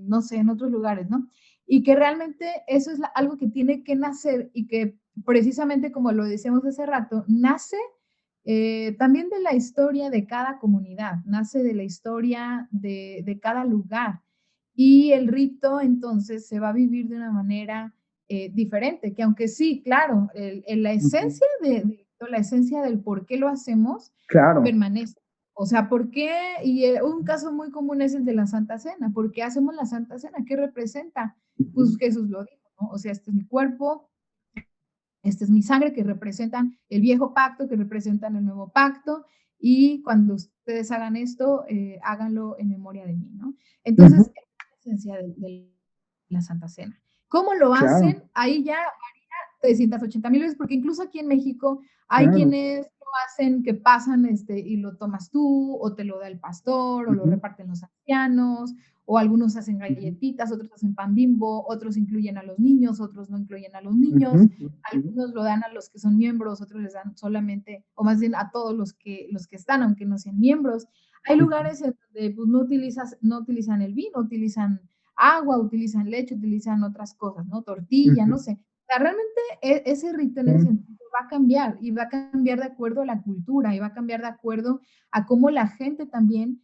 no sé, en otros lugares, ¿no? Y que realmente eso es algo que tiene que nacer y que precisamente como lo decíamos hace rato, nace también de la historia de cada comunidad, nace de la historia de cada lugar. Y el rito entonces se va a vivir de una manera diferente, que aunque sí, claro, la esencia la esencia del por qué lo hacemos permanece. O sea, ¿por qué? Y un caso muy común es el de la Santa Cena. ¿Por qué hacemos la Santa Cena? ¿Qué representa? Pues Jesús lo dijo, ¿no? O sea, este es mi cuerpo, esta es mi sangre, que representan el viejo pacto, que representan el nuevo pacto, y cuando ustedes hagan esto, háganlo en memoria de mí, ¿no? Entonces, esa es la esencia de la Santa Cena. ¿Cómo lo hacen? Ahí ya varía 380,000 veces, porque incluso aquí en México hay Claro. quienes lo hacen que pasan y lo tomas tú, o te lo da el pastor, o lo Ujú, reparten los ancianos, o algunos hacen ujú, galletitas, otros hacen pan Bimbo, otros incluyen a los niños, otros no incluyen a los ujú, niños, ujú, algunos lo dan a los que son miembros, otros les dan solamente, o más bien a todos los que están, aunque no sean miembros. Hay ujú, lugares en donde pues, no utilizan el vino, utilizan agua, utilizan leche, utilizan otras cosas, ¿no? Tortilla, ujú, no sé. O sea, realmente ese rito en ese sí, sentido va a cambiar y va a cambiar de acuerdo a la cultura y va a cambiar de acuerdo a cómo la gente también,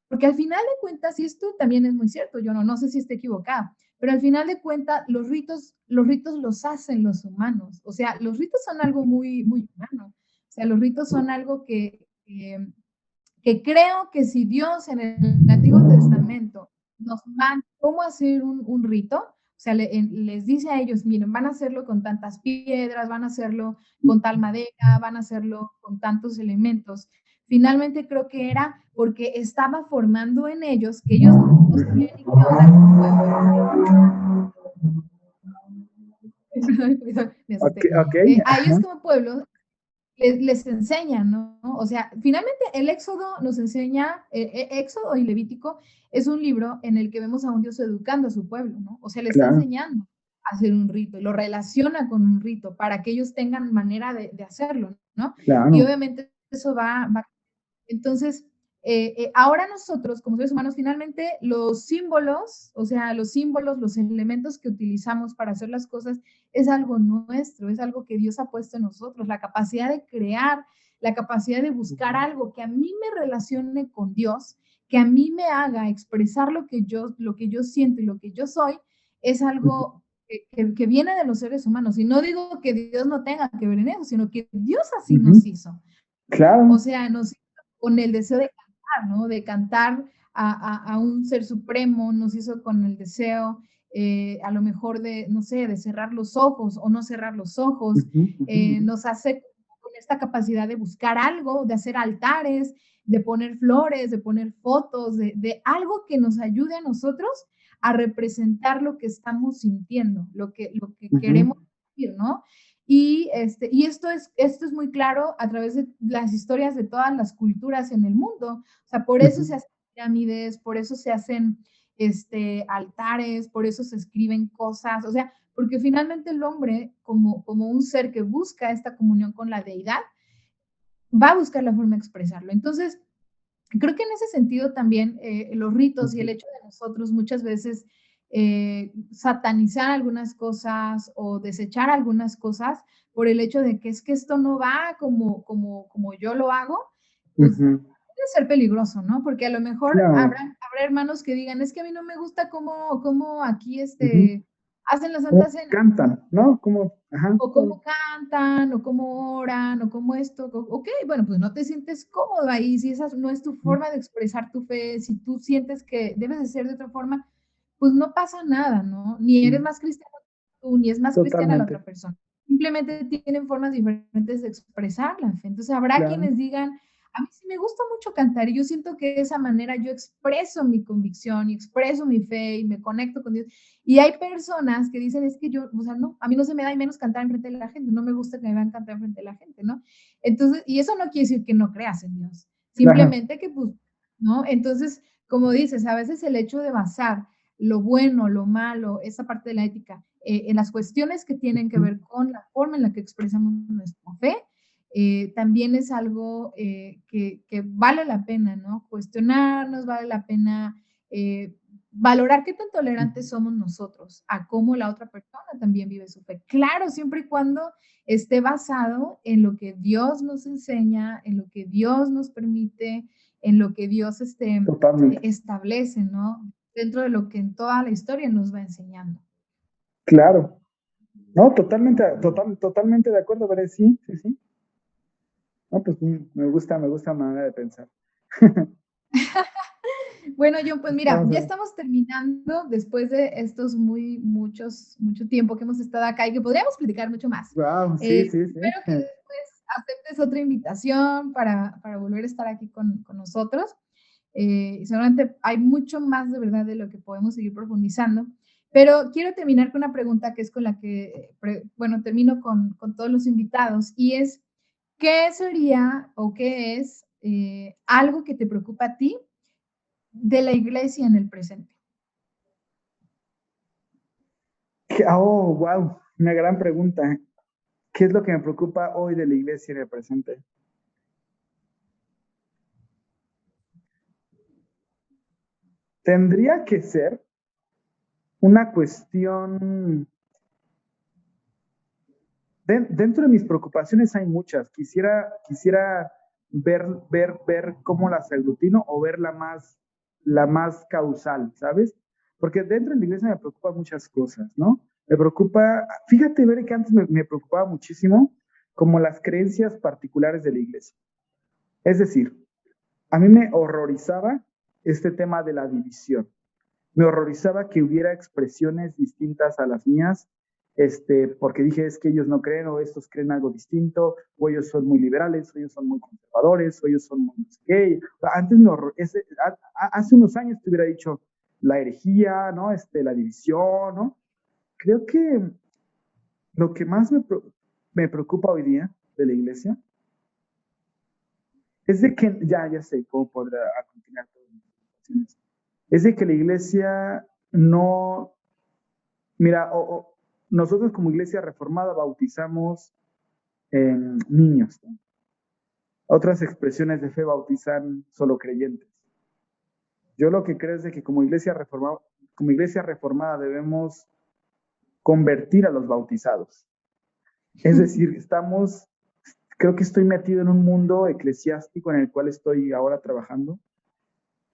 porque al final de cuentas, y esto también es muy cierto, yo no sé si esté equivocada, pero al final de cuentas los ritos los hacen los humanos, o sea, los ritos son algo muy, muy humano, o sea, los ritos son algo que creo que si Dios en el Antiguo Testamento nos manda cómo hacer un rito, o sea, les dice a ellos, miren, van a hacerlo con tantas piedras, van a hacerlo con tal madera, van a hacerlo con tantos elementos. Finalmente creo que era porque estaba formando en ellos que ellos no sabían ni qué onda como pueblo. Me Ok, asusté. ok, A ellos ajá, como pueblo les enseñan, ¿no? O sea, finalmente el Éxodo nos enseña, Éxodo y Levítico es un libro en el que vemos a un Dios educando a su pueblo, ¿no? O sea, le está claro, enseñando a hacer un rito, y lo relaciona con un rito para que ellos tengan manera de hacerlo, ¿no? Y claro. obviamente eso va entonces, ahora nosotros, como seres humanos, finalmente los símbolos, o sea, los símbolos, los elementos que utilizamos para hacer las cosas, es algo nuestro, es algo que Dios ha puesto en nosotros, la capacidad de crear, la capacidad de buscar Ujú, algo que a mí me relacione con Dios, que a mí me haga expresar lo que yo siento y lo que yo soy, es ujú, algo que viene de los seres humanos. Y no digo que Dios no tenga que ver en eso, sino que Dios así ujú, nos hizo. O claro. sea, nos hizo con el deseo de cantar, ¿no? De cantar a un ser supremo, nos hizo con el deseo, a lo mejor de, no sé, de cerrar los ojos o no cerrar los ojos, Ujú, ujú, ujú, nos hace con esta capacidad de buscar algo, de hacer altares, de poner flores, de poner fotos, de algo que nos ayude a nosotros a representar lo que estamos sintiendo, lo que ujú, queremos decir, ¿no? Y esto es muy claro a través de las historias de todas las culturas en el mundo. O sea, por eso se ujú, hacen pirámides, por eso se hacen altares, por eso se escriben cosas. O sea, porque finalmente el hombre, como un ser que busca esta comunión con la deidad, va a buscar la forma de expresarlo. Entonces, creo que en ese sentido también los ritos y el ujú. hecho de nosotros muchas veces satanizar algunas cosas o desechar algunas cosas por el hecho de que es que esto no va como yo lo hago, pues Ujú, puede ser peligroso, ¿no? Porque a lo mejor habrá, claro. habrá hermanos que digan, es que a mí no me gusta cómo aquí Ujú. hacen la ¿Cómo Santa Cena cantan, no? ¿Cómo? Ajá, o cómo cantan, o cómo oran, o cómo esto, ok, bueno, pues no te sientes cómodo ahí, si esa no es tu ujú, forma de expresar tu fe, si tú sientes que debes de ser de otra forma, pues no pasa nada, ¿no? Ni eres ujú. más cristiano tú, ni es más cristiana la Totalmente, otra persona. Simplemente tienen formas diferentes de expresar la fe. Entonces habrá claro. quienes digan, a mí sí me gusta mucho cantar y yo siento que de esa manera yo expreso mi convicción y expreso mi fe y me conecto con Dios. Y hay personas que dicen, es que yo, o sea, no, a mí no se me da y menos cantar enfrente de la gente, no me gusta que me vean cantar enfrente de la gente, ¿no? Entonces, y eso no quiere decir que no creas en Dios, Claro. simplemente que, pues, ¿no? Entonces, como dices, a veces el hecho de basar lo bueno, lo malo, esa parte de la ética, en las cuestiones que tienen que Ujú, ver con la forma en la que expresamos nuestra fe, también es algo que vale la pena, ¿no? Cuestionarnos, vale la pena eh, valorar qué tan tolerantes ujú. somos nosotros a cómo la otra persona también vive su fe. Claro, siempre y cuando esté basado en lo que Dios nos enseña, en lo que Dios nos permite, en lo que Dios Totalmente. establece, ¿no? Dentro de lo que en toda la historia nos va enseñando. Claro. No, totalmente de acuerdo, Veré, sí, sí, sí. No, pues me gusta la manera de pensar. Bueno, John, pues mira, Vamos a ya ver. estamos terminando después de estos mucho tiempo que hemos estado acá y que podríamos platicar mucho más. Wow, sí, sí, sí. Espero que después aceptes otra invitación para volver a estar aquí con nosotros. Y seguramente hay mucho más de verdad de lo que podemos seguir profundizando. Pero quiero terminar con una pregunta que es con la que, bueno, termino con todos los invitados y es, ¿qué sería o qué es algo que te preocupa a ti de la iglesia en el presente? Oh, wow, una gran pregunta. ¿Qué es lo que me preocupa hoy de la iglesia en el presente? Tendría que ser una cuestión. Dentro de mis preocupaciones hay muchas. Quisiera ver cómo las aglutino o ver la más causal, ¿sabes? Porque dentro de la iglesia me preocupan muchas cosas, ¿no? Me preocupa, fíjate, ver que antes me preocupaba muchísimo como las creencias particulares de la iglesia. Es decir, a mí me horrorizaba este tema de la división. Me horrorizaba que hubiera expresiones distintas a las mías, porque dije, es que ellos no creen, o estos creen algo distinto, o ellos son muy liberales, o ellos son muy conservadores, o ellos son muy gay. Antes hace unos años te hubiera dicho la herejía, ¿no? La división, ¿no? Creo que lo que más me preocupa hoy día de la iglesia es de que, ya sé cómo podrá continuar todo. Es de que la iglesia no. Mira, nosotros como iglesia reformada bautizamos niños, ¿no? Otras expresiones de fe bautizan solo creyentes. Yo lo que creo es de que como iglesia reformada debemos convertir a los bautizados. Es decir, creo que estoy metido en un mundo eclesiástico en el cual estoy ahora trabajando,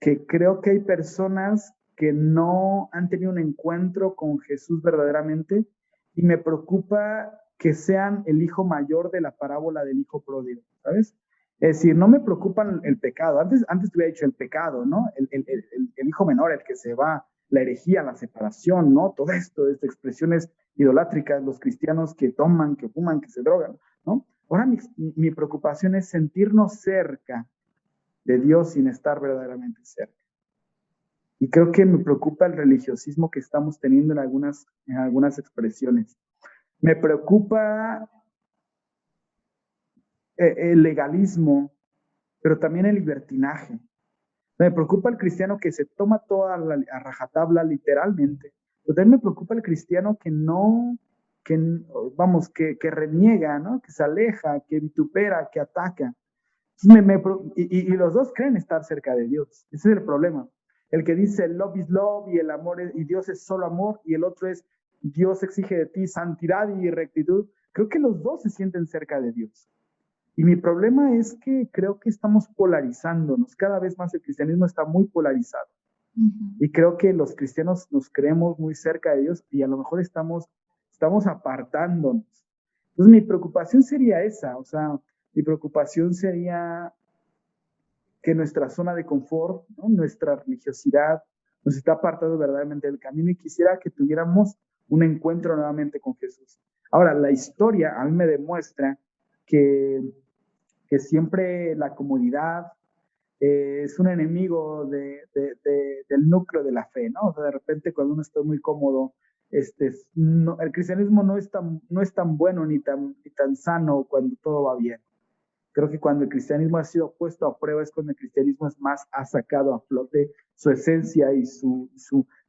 que creo que hay personas que no han tenido un encuentro con Jesús verdaderamente y me preocupa que sean el hijo mayor de la parábola del hijo pródigo, ¿sabes? Es decir, no me preocupan el pecado. Antes te hubiera dicho el pecado, ¿no? El hijo menor, el que se va, la herejía, la separación, ¿no? Todo esto, estas expresiones idolátricas, los cristianos que toman, que fuman, que se drogan, ¿no? Ahora mi preocupación es sentirnos cerca de Dios sin estar verdaderamente cerca. Y creo que me preocupa el religiosismo que estamos teniendo en algunas expresiones. Me preocupa el legalismo, pero también el libertinaje. Me preocupa el cristiano que se toma toda a rajatabla literalmente. Pero también me preocupa el cristiano que no, que, vamos, que reniega, ¿no? Que se aleja, que vitupera, que ataca. Y los dos creen estar cerca de Dios. Ese es el problema. El que dice love is love y el amor y Dios es solo amor y el otro es Dios exige de ti santidad y rectitud. Creo que los dos se sienten cerca de Dios. Y mi problema es que creo que estamos polarizándonos. Cada vez más el cristianismo está muy polarizado. Y creo que los cristianos nos creemos muy cerca de Dios y a lo mejor estamos apartándonos. Entonces mi preocupación sería esa, o sea, mi preocupación sería que nuestra zona de confort, ¿no? Nuestra religiosidad, nos está apartando verdaderamente del camino y quisiera que tuviéramos un encuentro nuevamente con Jesús. Ahora, la historia a mí me demuestra que siempre la comodidad es un enemigo del núcleo de la fe, ¿no? O sea, de repente cuando uno está muy cómodo, el cristianismo no es tan bueno ni tan sano cuando todo va bien. Creo que cuando el cristianismo ha sido puesto a prueba es cuando el cristianismo ha sacado a flote su esencia y su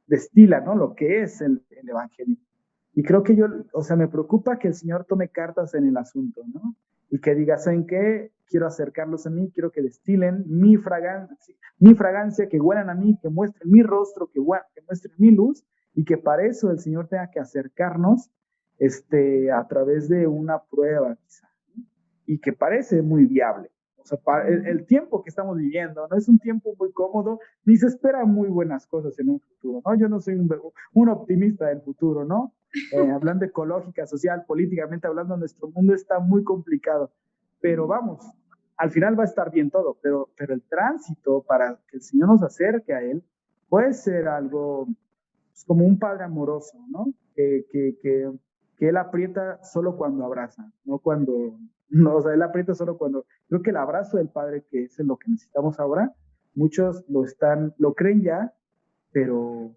destila, ¿no? Lo que es el evangelio. Y creo que o sea, me preocupa que el Señor tome cartas en el asunto, ¿no? Y que diga, ¿saben qué? Quiero acercarlos a mí, quiero que destilen mi fragancia, que huelan a mí, que muestren mi rostro, que muestren mi luz, y que para eso el Señor tenga que acercarnos a través de una prueba, quizá, y que parece muy viable. O sea, el tiempo que estamos viviendo no es un tiempo muy cómodo, ni se esperan muy buenas cosas en un futuro, ¿no? Yo no soy un optimista del futuro, ¿no? Hablando ecológica, social, políticamente hablando, nuestro mundo está muy complicado, pero vamos, al final va a estar bien todo, pero el tránsito para que el Señor nos acerque a Él puede ser algo pues, como un padre amoroso, ¿no? Que Él aprieta solo cuando abraza, no cuando, no, o sea, Él aprieta solo cuando, creo que el abrazo del padre, que es lo que necesitamos ahora, muchos lo creen ya, pero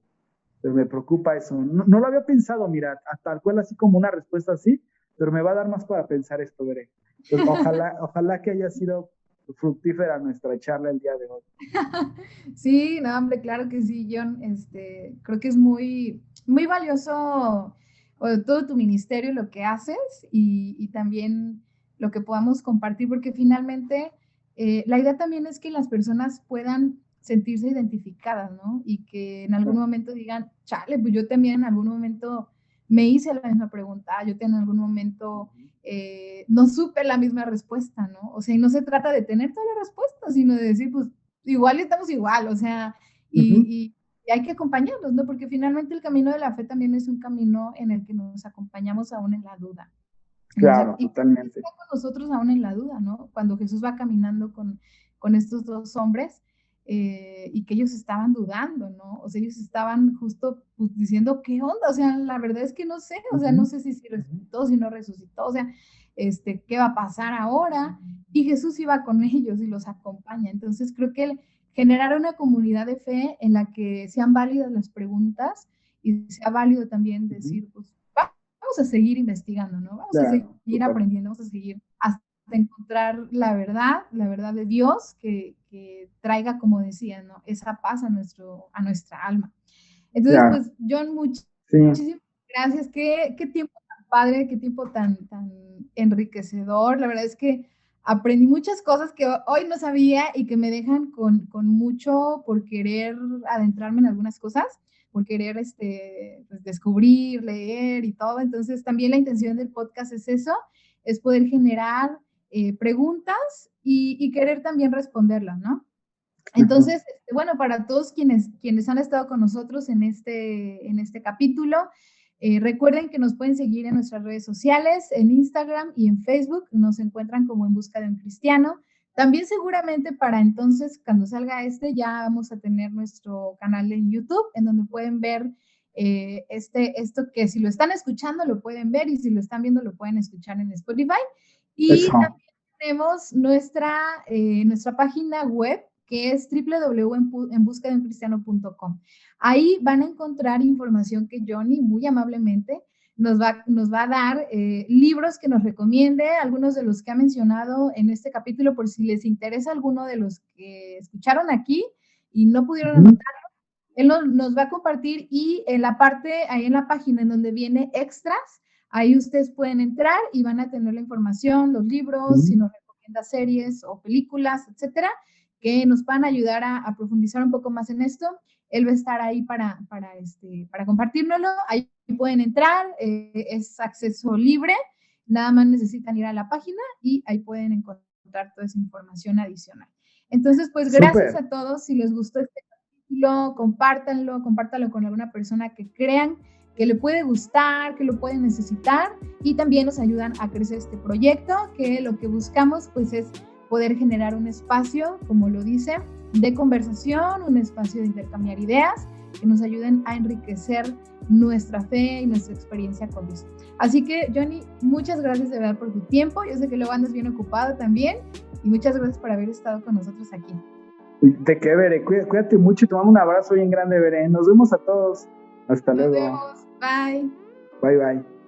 pero me preocupa eso. No lo había pensado, mira, tal cual así como una respuesta así, pero me va a dar más para pensar esto, veré. Pues ojalá que haya sido fructífera nuestra charla el día de hoy. Sí, no, hombre, claro que sí, John. Creo que es muy, muy valioso todo tu ministerio, lo que haces y también lo que podamos compartir, porque finalmente la idea también es que las personas puedan sentirse identificadas, ¿no? Y que en algún momento digan, chale, pues yo también en algún momento me hice la misma pregunta, yo también en algún momento no supe la misma respuesta, ¿no? O sea, y no se trata de tener todas las respuestas, sino de decir, pues igual estamos igual, o sea, y hay que acompañarnos, ¿no? Porque finalmente el camino de la fe también es un camino en el que nos acompañamos aún en la duda. Claro, Y totalmente. está con nosotros aún en la duda, ¿no? Cuando Jesús va caminando con estos dos hombres y que ellos estaban dudando, ¿no? O sea, ellos estaban justo pues, diciendo, ¿qué onda? O sea, la verdad es que no sé, o sea, no sé si resucitó, si no resucitó, o sea, ¿qué va a pasar ahora? Y Jesús iba con ellos y los acompaña. Entonces, creo que generar una comunidad de fe en la que sean válidas las preguntas y sea válido también decir, pues, vamos a seguir investigando, ¿no? Vamos a seguir aprendiendo, vamos a seguir hasta encontrar la verdad de Dios que traiga, como decía, ¿no? Esa paz a nuestra alma. Entonces, pues, John, muchísimas gracias. Qué tiempo tan padre, qué tiempo tan enriquecedor. La verdad es que aprendí muchas cosas que hoy no sabía y que me dejan con mucho por querer adentrarme en algunas cosas, por querer pues descubrir, leer y todo. Entonces, también la intención del podcast es eso, es poder generar preguntas y querer también responderlas, ¿no? Entonces, bueno, para todos quienes han estado con nosotros en este capítulo, recuerden que nos pueden seguir en nuestras redes sociales, en Instagram y en Facebook, nos encuentran como En Busca de un Cristiano. También seguramente para entonces, cuando salga ya vamos a tener nuestro canal en YouTube, en donde pueden ver esto que si lo están escuchando lo pueden ver y si lo están viendo lo pueden escuchar en Spotify. Y también tenemos nuestra página web, que es www.enbuscadeuncristiano.com. Ahí van a encontrar información que Johnny muy amablemente nos va a dar, libros que nos recomiende, algunos de los que ha mencionado en este capítulo, por si les interesa alguno de los que escucharon aquí y no pudieron anotarlo, él nos va a compartir y en la parte, ahí en la página en donde viene extras, ahí ustedes pueden entrar y van a tener la información, los libros, si nos recomienda series o películas, etcétera, que nos van a ayudar a profundizar un poco más en esto. Él va a estar ahí para compartírnoslo. Ahí pueden entrar, es acceso libre, nada más necesitan ir a la página y ahí pueden encontrar toda esa información adicional. Entonces, pues gracias a todos. Si les gustó este capítulo, compártanlo con alguna persona que crean que le puede gustar, que lo pueden necesitar y también nos ayudan a crecer este proyecto, que lo que buscamos pues es poder generar un espacio, como lo dice, de conversación, un espacio de intercambiar ideas que nos ayuden a enriquecer nuestra fe y nuestra experiencia con Dios. Así que, Johnny, muchas gracias de verdad por tu tiempo. Yo sé que luego andas bien ocupado también y muchas gracias por haber estado con nosotros aquí. De qué, Veré, cuídate mucho y te mando un abrazo bien grande, Veré. Nos vemos a todos. Hasta luego. Nos vemos. Bye. Bye, bye.